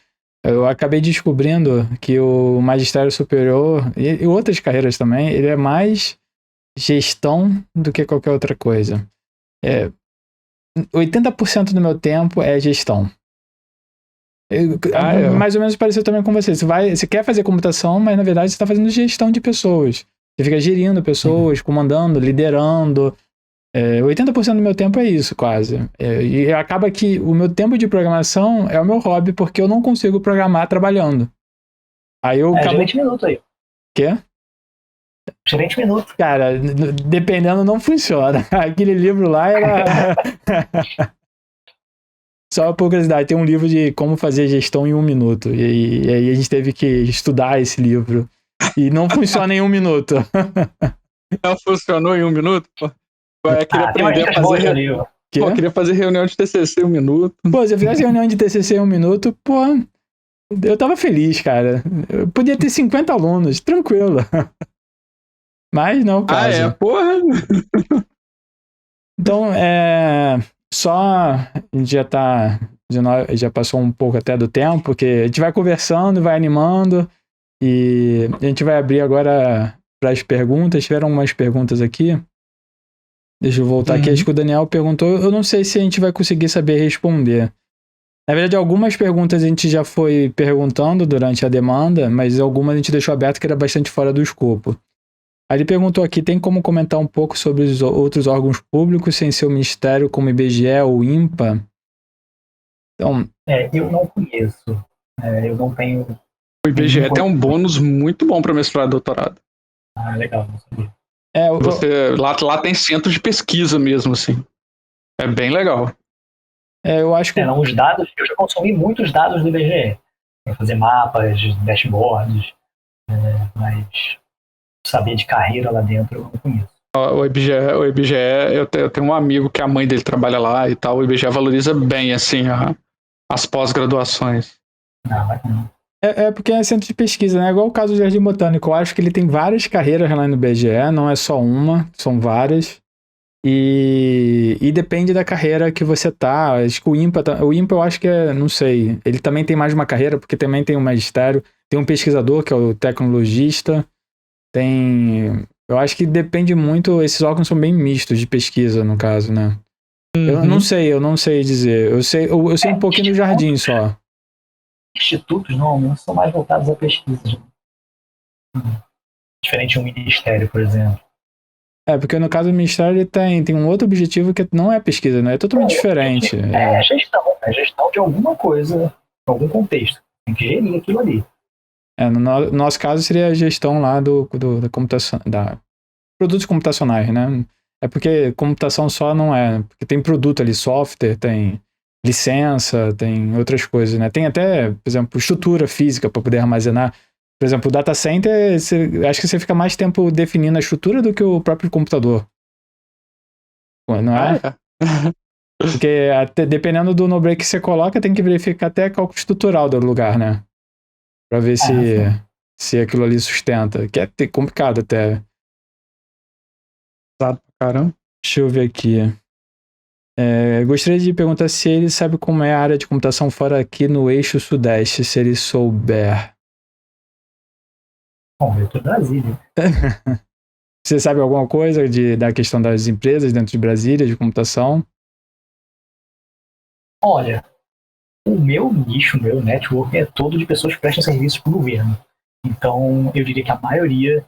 eu acabei descobrindo que o magistério superior e outras carreiras também, ele é mais gestão do que qualquer outra coisa. 80% do meu tempo é gestão. Mais ou menos parecido também com você. Você quer fazer computação, mas na verdade você está fazendo gestão de pessoas. Você fica gerindo pessoas, comandando, liderando. 80% do meu tempo é isso, quase. E acaba que o meu tempo de programação é o meu hobby, porque eu não consigo programar trabalhando. Aí eu acabo... 20 minutos aí. Quê? Gerente minuto. Cara, dependendo não funciona. Aquele livro lá era... Só por curiosidade, tem um livro de como fazer gestão em 1 minuto. E aí a gente teve que estudar esse livro. E não funciona em 1 minuto. Não funcionou em 1 minuto? Pô, eu queria aprender a fazer. Pô, eu queria fazer reunião de TCC em 1 minuto. Pô, se eu fizesse reunião de TCC em 1 minuto, pô, eu tava feliz, cara. Eu podia ter 50 alunos, tranquilo. Mas não é o caso. Porra! Então, só a gente já passou um pouco até do tempo, porque a gente vai conversando, vai animando, e a gente vai abrir agora para as perguntas. Tiveram umas perguntas aqui. Deixa eu voltar aqui. Acho que o Daniel perguntou. Eu não sei se a gente vai conseguir saber responder. Na verdade, algumas perguntas a gente já foi perguntando durante a demanda, mas algumas a gente deixou aberto que era bastante fora do escopo. Aí ele perguntou aqui, tem como comentar um pouco sobre os outros órgãos públicos sem ser o Ministério, como IBGE ou INPA? Então, eu não conheço. Eu não tenho... O IBGE tem um bônus muito bom para mestrado e doutorado. Ah, legal, não sabia. Lá tem centro de pesquisa mesmo, assim. É bem legal. Eu acho que... os dados, eu já consumi muitos dados do IBGE. Para fazer mapas, dashboards, mas saber de carreira lá dentro eu não conheço. O IBGE, eu tenho um amigo que a mãe dele trabalha lá e tal. O IBGE valoriza bem, assim, as pós-graduações. Não. Porque é centro de pesquisa, né? Igual o caso do Jardim Botânico. Eu acho que ele tem várias carreiras lá no IBGE, não é só uma, são várias. E depende da carreira que você tá. Acho que o INPA eu acho que não sei, ele também tem mais uma carreira, porque também tem um magistério, tem um pesquisador, que é o tecnologista, eu acho que depende muito, esses órgãos são bem mistos de pesquisa, no caso, né? Eu não sei dizer, eu sei um pouquinho do Jardim só. Institutos normalmente são mais voltados a pesquisas. Diferente de um ministério, por exemplo. Porque no caso do Ministério ele tem um outro objetivo que não é pesquisa, né? É totalmente diferente. É gestão de alguma coisa, algum contexto. Tem que gerir aquilo ali. No nosso caso seria a gestão lá da computação, produtos computacionais, né? É porque computação só não é, porque tem produto ali, software, tem licença, tem outras coisas, né? Tem até, por exemplo, estrutura física para poder armazenar. Por exemplo, o data center, acho que você fica mais tempo definindo a estrutura do que o próprio computador. Não é? Porque dependendo do no-break que você coloca, tem que verificar até cálculo estrutural do lugar, né? Pra ver se aquilo ali sustenta. Que é complicado até. Caramba. Deixa eu ver aqui. Gostaria de perguntar se ele sabe como é a área de computação fora aqui no eixo sudeste, se ele souber. Bom, eu tô em Brasília. Você sabe alguma coisa da questão das empresas dentro de Brasília, de computação? Olha, o meu nicho, o meu network é todo de pessoas que prestam serviços para o governo. Então, eu diria que a maioria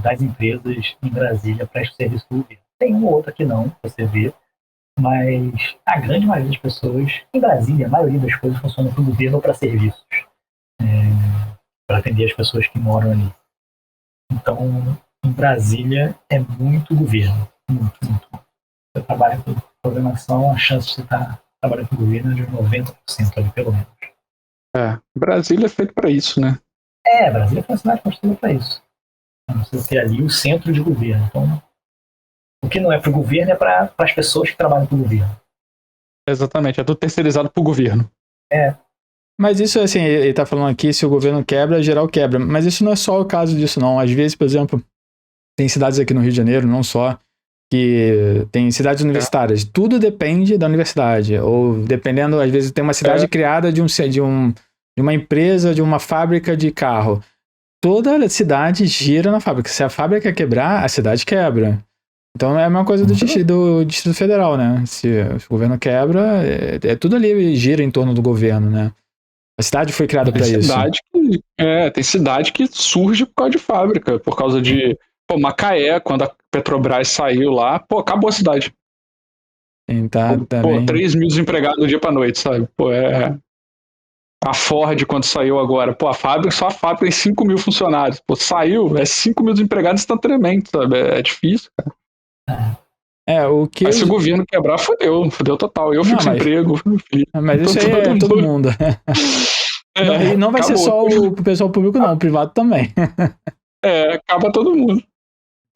das empresas em Brasília prestam serviço para o governo. Tem uma ou outra que não, você vê, mas a grande maioria das pessoas em Brasília, a maioria das coisas funciona para o governo ou para serviços, para atender as pessoas que moram ali. Então, em Brasília é muito governo, muito. Você trabalha com programação, a chance de você estar trabalhando com o governo é de 90% ali, pelo menos. Brasília é feito para isso, né? Brasília foi uma cidade construída para isso. Você ter ali o centro de governo. Então, o que não é para o governo é para as pessoas que trabalham para o governo. Exatamente, é tudo terceirizado para o governo. Mas isso, assim, ele tá falando aqui, se o governo quebra, geral quebra. Mas isso não é só o caso disso, não. Às vezes, por exemplo, tem cidades aqui no Rio de Janeiro, não só, que tem cidades universitárias. Tudo depende da universidade. Ou dependendo, às vezes tem uma cidade criada de uma empresa, de uma fábrica de carro. Toda a cidade gira na fábrica. Se a fábrica quebrar, a cidade quebra. Então é a mesma coisa do Distrito Federal, né? Se o governo quebra, tudo ali gira em torno do governo, né? A cidade foi criada para isso. Tem cidade que surge por causa de fábrica, por causa de Macaé, quando a Petrobras saiu lá, acabou a cidade. Tá 3 mil desempregados do dia pra noite, sabe? A Ford, quando saiu agora, só a fábrica tem 5 mil funcionários. Saiu, 5 mil desempregados instantaneamente, sabe? É difícil, cara. O que Mas se o governo quebrar, fodeu total. Eu fico sem emprego. Mas isso aí é todo mundo. E não vai ser só o pessoal público, não, o privado também. Acaba todo mundo.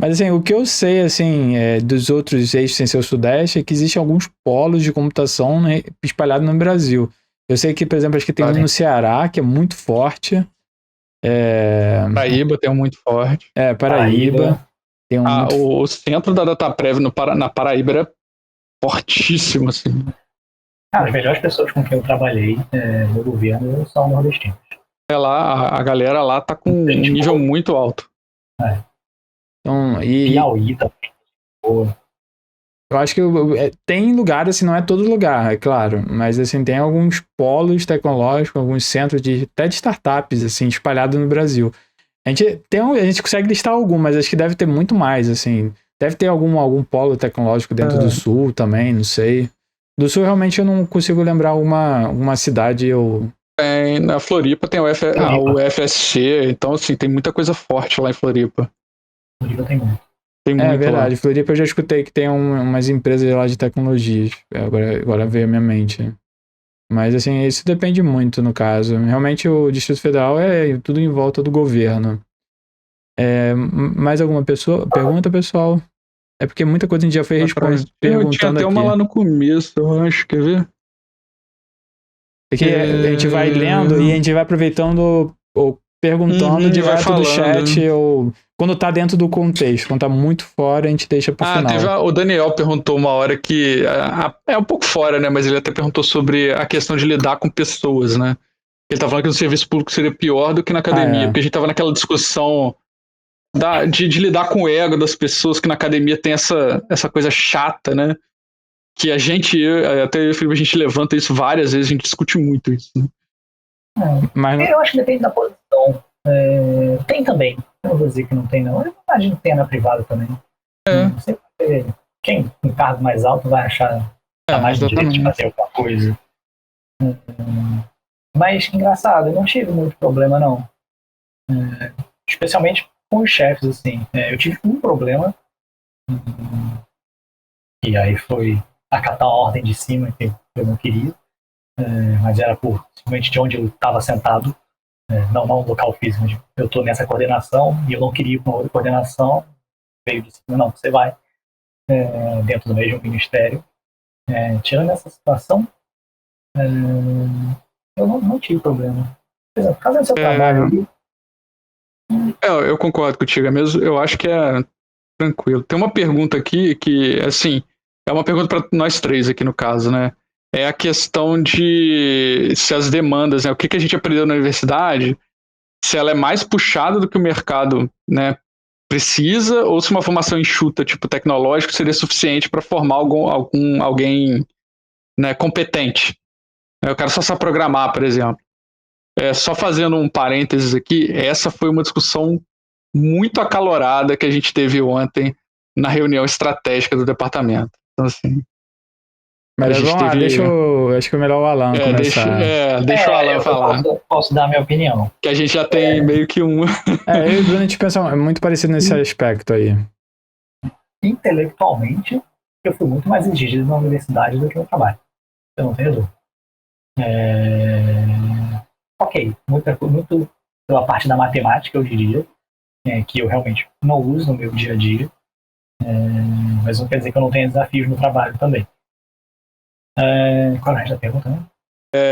Mas assim, o que eu sei, assim, dos outros eixos sem ser o Sudeste, é que existem alguns polos de computação, né, espalhados no Brasil. Eu sei que, por exemplo, acho que tem um no Ceará, que é muito forte. Paraíba tem um muito forte. Paraíba. Tem um o centro da DataPrev na Paraíba era fortíssimo, assim. As melhores pessoas com quem eu trabalhei no governo são nordestinos. A galera lá tá com um nível muito alto. Então, Piauí também. Eu acho que tem lugares, assim, não é todo lugar, é claro, mas assim, tem alguns polos tecnológicos, alguns centros até de startups, assim, espalhados no Brasil. A gente consegue listar algum, mas acho que deve ter muito mais, assim. Deve ter algum polo tecnológico dentro do Sul também, não sei. Do Sul, realmente, eu não consigo lembrar uma cidade. Na Floripa tem o FSC, então, assim, tem muita coisa forte lá em Floripa. Floripa tem muito. Tem muito verdade. Lá. Floripa eu já escutei que tem umas empresas lá de tecnologias. Agora veio a minha mente. Mas, assim, isso depende muito, no caso. Realmente, o Distrito Federal é tudo em volta do governo. Mais alguma pergunta, pessoal? É porque muita coisa a gente já foi perguntando aqui. Tinha até uma lá no começo, eu acho. Quer ver? Porque a gente vai lendo e a gente vai aproveitando ou perguntando direto do chat ou quando tá dentro do contexto. Quando tá muito fora, a gente deixa pro final. O Daniel perguntou uma hora que é um pouco fora, né? Mas ele até perguntou sobre a questão de lidar com pessoas, né? Ele tá falando que no serviço público seria pior do que na academia, porque a gente tava naquela discussão de lidar com o ego das pessoas, que na academia tem essa coisa chata, né? Que até eu e o Felipe, a gente levanta isso várias vezes, a gente discute muito isso, né? Eu acho que depende da posição. Tem também. Eu não vou dizer que não tem, não. Eu imagino que tem na privada também. Quem com cargo mais alto vai achar mais direito de fazer alguma coisa. Mas, engraçado, eu não tive muito problema, não. Especialmente com os chefes, assim. Eu tive um problema. E aí foi acatar a ordem de cima que eu não queria. Mas era simplesmente de onde eu estava sentado. Não no local físico, onde eu estou nessa coordenação e eu não queria ir para uma outra coordenação. Veio de cima, não, você vai dentro do mesmo ministério. Tirando essa situação, eu não tive problema. Por exemplo, fazendo seu trabalho ali. Eu concordo contigo, mesmo. Eu acho que é tranquilo. Tem uma pergunta aqui que, assim, é uma pergunta para nós três aqui no caso, né? É a questão de se as demandas, né? O que a gente aprendeu na universidade, se ela é mais puxada do que o mercado, né, precisa, ou se uma formação enxuta, tipo tecnológico, seria suficiente para formar alguém, né, competente. Eu quero só saber programar, por exemplo. Só fazendo um parênteses aqui, essa foi uma discussão muito acalorada que a gente teve ontem na reunião estratégica do departamento. Então, assim... Mas vamos lá, acho que é melhor o Alan começar. Deixa o Alan falar. Posso dar a minha opinião. Que a gente já tem meio que um... eu e o Bruno, a gente pensa muito parecido nesse aspecto aí. Intelectualmente, eu fui muito mais rígido na universidade do que no trabalho. Eu não tenho dúvida. Ok, muito pela parte da matemática, eu diria, que eu realmente não uso no meu dia a dia, mas não quer dizer que eu não tenha desafios no trabalho também. Qual é a resto da pergunta, né?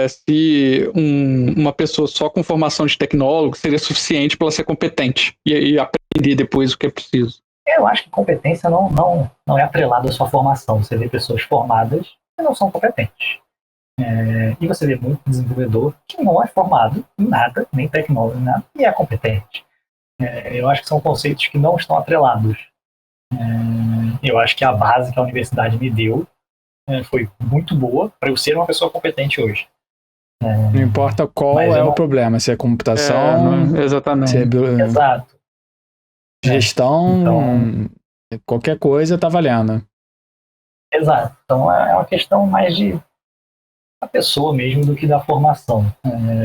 Se uma pessoa só com formação de tecnólogo seria suficiente para ela ser competente e aprender depois o que é preciso. Eu acho que competência não é atrelada à sua formação. Você vê pessoas formadas que não são competentes. E você vê muito desenvolvedor que não é formado em nada, nem tecnólogo, nem nada, e é competente. Eu acho que são conceitos que não estão atrelados. Eu acho que a base que a universidade me deu foi muito boa para eu ser uma pessoa competente hoje. Não importa qual o problema, se é computação, exatamente. Se é Exato. Gestão, então, qualquer coisa tá valendo. Exato. Então é uma questão mais da pessoa mesmo do que da formação.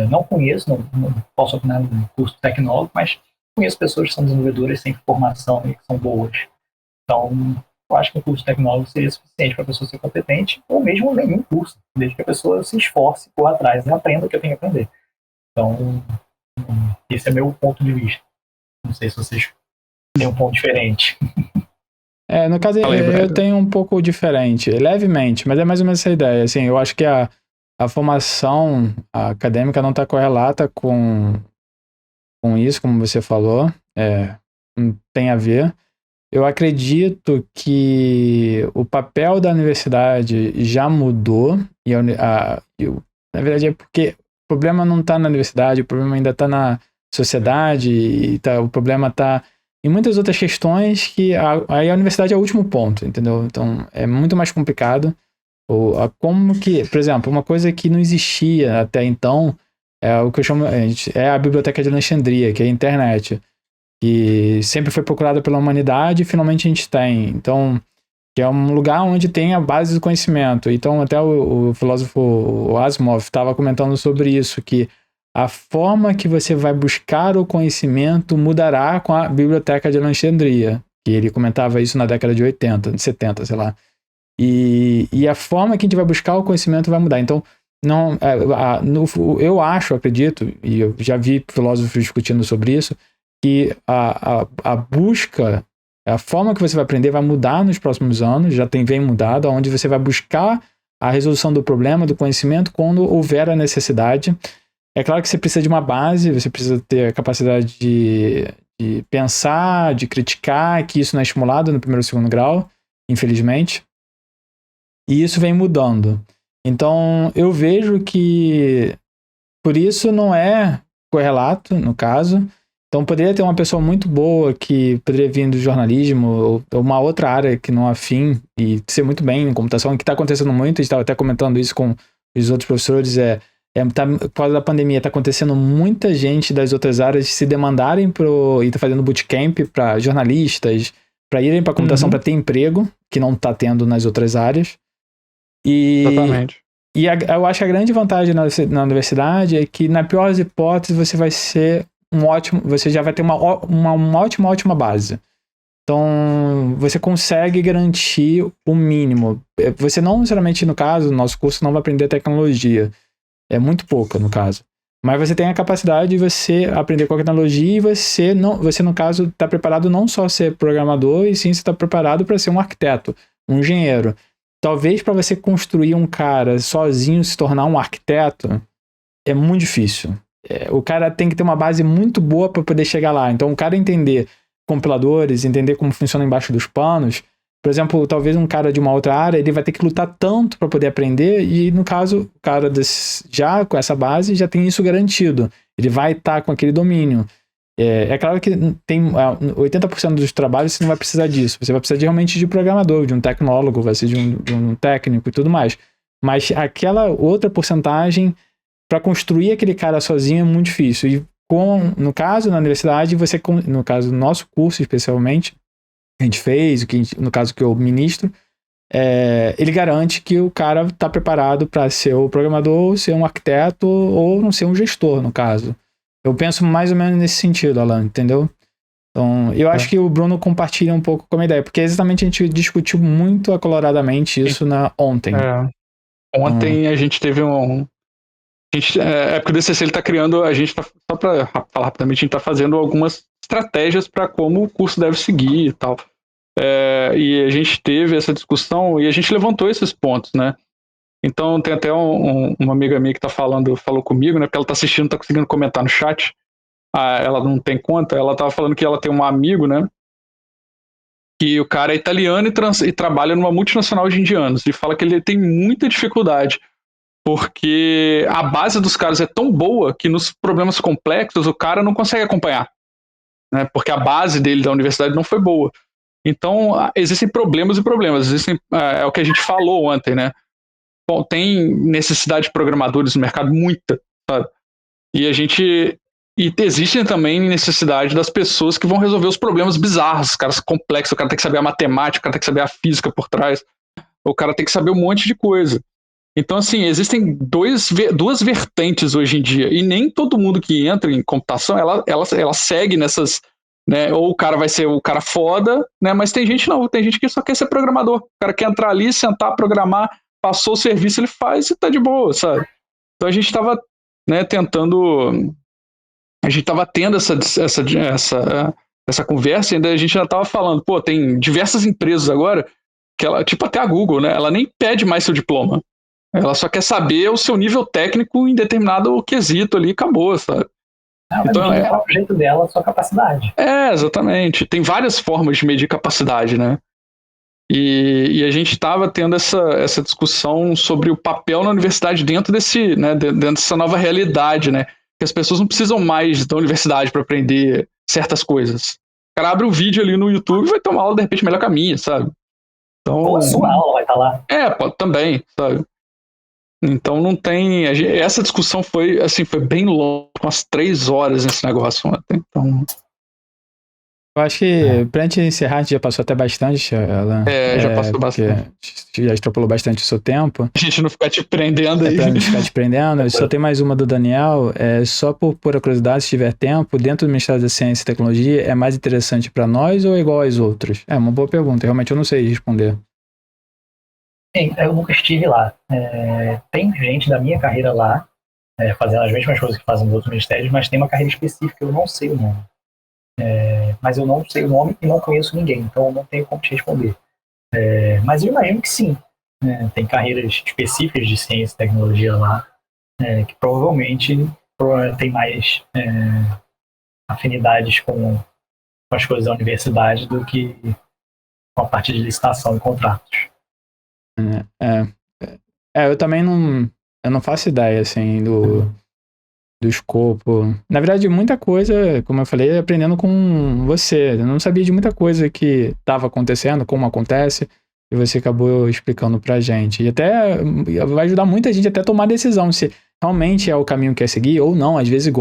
Não conheço, não posso opinar no curso tecnólogo, mas conheço pessoas que são desenvolvedoras sem formação e que são boas. Então eu acho que um curso de tecnólogo seria suficiente para a pessoa ser competente, ou mesmo nenhum curso, desde que a pessoa se esforce, corra atrás e aprenda o que eu tenho que aprender. Então, esse é meu ponto de vista. Não sei se vocês têm um ponto diferente. No caso, eu tenho um pouco diferente, levemente, mas é mais ou menos essa ideia. Assim, eu acho que a formação acadêmica não está correlata com isso, como você falou. Não tem a ver. Eu acredito que o papel da universidade já mudou, e na verdade é porque o problema não está na universidade, o problema ainda está na sociedade, e o problema está em muitas outras questões que aí a universidade é o último ponto, entendeu? Então é muito mais complicado. Como que, por exemplo, uma coisa que não existia até então é o que eu chamo, é a Biblioteca de Alexandria, que é a internet, que sempre foi procurada pela humanidade e finalmente a gente tem. Então, que é um lugar onde tem a base do conhecimento. Então, até o filósofo Asimov estava comentando sobre isso, que a forma que você vai buscar o conhecimento mudará com a Biblioteca de Alexandria. E ele comentava isso na década de 80, de 70, sei lá. E a forma que a gente vai buscar o conhecimento vai mudar. Então, eu acredito, e eu já vi filósofos discutindo sobre isso, que a busca, a forma que você vai aprender vai mudar nos próximos anos, vem mudado, onde você vai buscar a resolução do problema, do conhecimento, quando houver a necessidade. É claro que você precisa de uma base, você precisa ter a capacidade de pensar, de criticar, que isso não é estimulado no primeiro ou segundo grau, infelizmente. E isso vem mudando. Então, eu vejo que por isso não é correlato, no caso. Então, poderia ter uma pessoa muito boa que poderia vir do jornalismo ou uma outra área que não é afim e ser muito bem em computação, que está acontecendo muito, a gente estava até comentando isso com os outros professores, por causa da pandemia, está acontecendo muita gente das outras áreas se demandarem e tá fazendo bootcamp para jornalistas, para irem para computação para ter emprego, que não está tendo nas outras áreas. Exatamente. E eu acho que a grande vantagem na universidade é que, na pior das hipóteses, você vai ser você já vai ter uma ótima base. Então, você consegue garantir o mínimo. Você não necessariamente, no caso, no nosso curso, não vai aprender tecnologia. É muito pouca, no caso. Mas você tem a capacidade de você aprender com a tecnologia e você no caso, está preparado não só a ser programador, e sim você está preparado para ser um arquiteto, um engenheiro. Talvez para você construir um cara sozinho, se tornar um arquiteto, é muito difícil. O cara tem que ter uma base muito boa para poder chegar lá. Então, o cara entender compiladores, entender como funciona embaixo dos panos. Por exemplo, talvez um cara de uma outra área, ele vai ter que lutar tanto para poder aprender, e no caso, o cara já com essa base já tem isso garantido. Ele vai estar com aquele domínio. É claro que tem 80% dos trabalhos você não vai precisar disso. Você vai precisar realmente de programador, de um tecnólogo, vai ser de um técnico e tudo mais. Mas aquela outra porcentagem, para construir aquele cara sozinho, é muito difícil. E no caso, na universidade, no caso do nosso curso especialmente, que a gente fez, no caso que eu ministro, ele garante que o cara está preparado para ser o programador, ser um arquiteto ou não ser um gestor, no caso. Eu penso mais ou menos nesse sentido, Alan, entendeu? Então, eu acho que o Bruno compartilha um pouco com a minha ideia, porque exatamente a gente discutiu muito acaloradamente isso ontem. Ontem a gente teve época do DCC ele está criando, só para falar rapidamente, a gente está fazendo algumas estratégias para como o curso deve seguir e tal. E a gente teve essa discussão e a gente levantou esses pontos, né? Então tem até uma amiga minha que falou comigo, né? Porque ela está assistindo, não está conseguindo comentar no chat. Ela não tem conta, ela estava falando que ela tem um amigo, né? Que o cara é italiano e trabalha numa multinacional de indianos, e fala que ele tem muita dificuldade porque a base dos caras é tão boa que nos problemas complexos o cara não consegue acompanhar, né? Porque a base dele da universidade não foi boa. Então, existem problemas e problemas. É o que a gente falou ontem, né? Bom, tem necessidade de programadores no mercado, muita, sabe? E existem também necessidade das pessoas que vão resolver os problemas bizarros, os caras complexos, o cara tem que saber a matemática, o cara tem que saber a física por trás, o cara tem que saber um monte de coisa. Então, assim, existem duas vertentes hoje em dia, e nem todo mundo que entra em computação, ela segue nessas né? Ou o cara vai ser o cara foda, né? Mas tem gente não, tem gente que só quer ser programador. O cara quer entrar ali, sentar, programar, passou o serviço, ele faz e tá de boa, sabe? Então a gente tava, né, tentando... A gente tava tendo essa conversa e ainda a gente ainda tava falando, pô, tem diversas empresas agora que ela, tipo até a Google, né? Ela nem pede mais seu diploma. Ela só quer saber o seu nível técnico em determinado quesito ali e acabou, sabe? Então, é o próprio jeito dela, a sua capacidade. Exatamente. Tem várias formas de medir capacidade, né? E a gente estava tendo essa discussão sobre o papel na universidade dentro dentro dessa nova realidade, né? Que as pessoas não precisam mais da universidade para aprender certas coisas. O cara abre um vídeo ali no YouTube e vai tomar aula, de repente, melhor que a minha, sabe? Então, ou a sua aula vai estar lá. Pode também, sabe? Então não tem... Essa discussão foi bem longa, umas 3 horas nesse negócio ontem. Então... Eu acho que pra gente encerrar, a gente já passou até bastante. Já passou bastante. Já extrapolou bastante o seu tempo. A gente não ficar te prendendo aí. Pra não ficar te prendendo. Só tem mais uma do Daniel. Só por pura curiosidade, se tiver tempo, dentro do Ministério da Ciência e Tecnologia, é mais interessante pra nós ou é igual às outras? É uma boa pergunta. Realmente eu não sei responder. Sim, eu nunca estive lá. Tem gente da minha carreira lá, fazendo as mesmas coisas que fazem nos outros ministérios, mas tem uma carreira específica, eu não sei o nome. Mas eu não sei o nome e não conheço ninguém, então eu não tenho como te responder. Mas eu imagino que sim. Tem carreiras específicas de ciência e tecnologia lá, que provavelmente tem mais afinidades com as coisas da universidade do que com a parte de licitação e contratos. Eu também não faço ideia, assim, do escopo. Na verdade, muita coisa, como eu falei, aprendendo com você. Eu não sabia de muita coisa que estava acontecendo, como acontece, e você acabou explicando pra gente. E até vai ajudar muita gente até a tomar decisão se realmente é o caminho que quer seguir ou não. Às vezes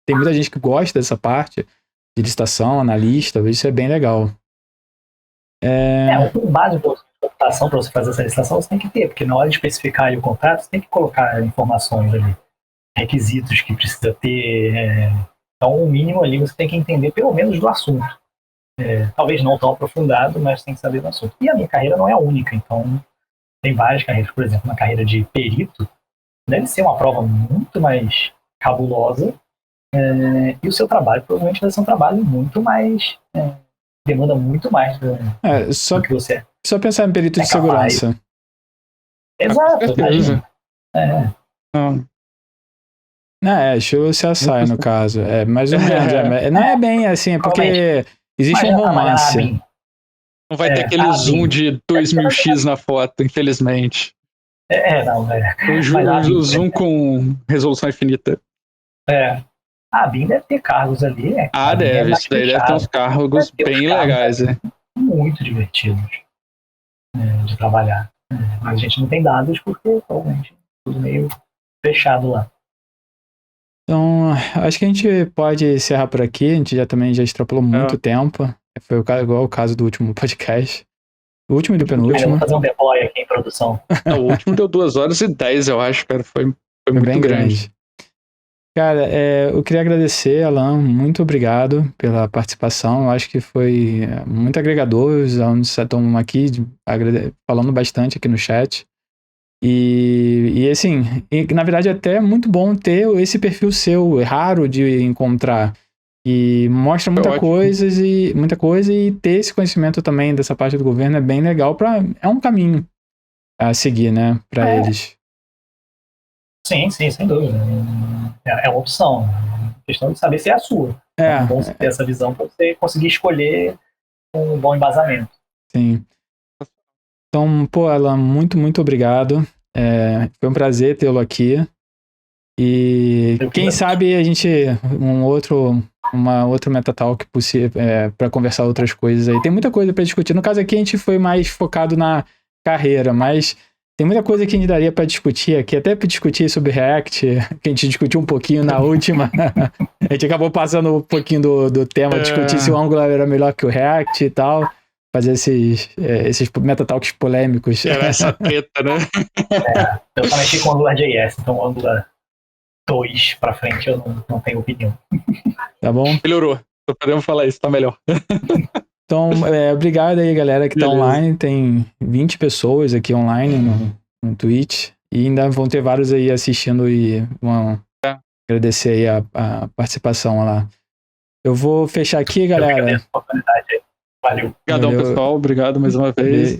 tem muita gente que gosta dessa parte de licitação, analista, isso é bem legal. O básico de computação para você fazer essa licitação você tem que ter, porque na hora de especificar aí o contrato, você tem que colocar informações ali, requisitos que precisa ter. Então, o mínimo ali você tem que entender pelo menos do assunto. Talvez não tão aprofundado, mas tem que saber do assunto. E a minha carreira não é a única, então tem várias carreiras. Por exemplo, na carreira de perito, deve ser uma prova muito mais cabulosa, e o seu trabalho provavelmente vai ser um trabalho muito mais... demanda muito mais do que você é. Só pensar em perito de segurança. Exato. Show CSI no caso. Mais ou menos. Não é bem assim, porque existe um romance. Não vai ter aquele zoom de 2000x na foto, infelizmente. O zoom com resolução infinita. A BIM deve ter cargos ali. Deve. Isso daí deve ter uns cargos bem legais. Muito divertidos de trabalhar. Mas a gente não tem dados porque provavelmente tudo meio fechado lá. Então, acho que a gente pode encerrar por aqui. A gente também já extrapolou muito tempo. Foi igual o caso do último podcast. O último e do penúltimo. Vou fazer um deploy aqui em produção. O último deu 2h10, eu acho, cara. Foi muito bem grande. Cara, eu queria agradecer, Alan, muito obrigado pela participação, eu acho que foi muito agregador, os alunos estão aqui falando bastante aqui no chat, e assim, na verdade até é muito bom ter esse perfil seu, raro de encontrar, e mostra muita coisa e ter esse conhecimento também dessa parte do governo é bem legal, é um caminho a seguir, né, para eles. Sim, sem dúvida. É uma opção. A questão de saber se é a sua. É bom você ter essa visão para você conseguir escolher um bom embasamento. Sim. Então, Alan, muito, muito obrigado. Foi um prazer tê-lo aqui. E quem sabe a gente, uma outra Metatalk possível para conversar outras coisas aí. Tem muita coisa para discutir. No caso aqui a gente foi mais focado na carreira, mas tem muita coisa que a gente daria para discutir aqui, até para discutir sobre React, que a gente discutiu um pouquinho na última. A gente acabou passando um pouquinho do tema, discutir se o Angular era melhor que o React e tal, fazer esses metatalks polêmicos. Essa treta, né? Eu só mexi com o AngularJS, então o Angular 2 para frente eu não tenho opinião. Tá bom? Melhorou. Só podemos falar isso, tá melhor. Então, obrigado aí, galera, que tá Beleza. online. Tem 20 pessoas aqui online no Twitch. E ainda vão ter vários aí assistindo e vão agradecer aí a participação lá. Eu vou fechar aqui, Eu galera. agradeço a oportunidade aí. Valeu. Obrigadão, Valeu. pessoal. Obrigado mais uma vez.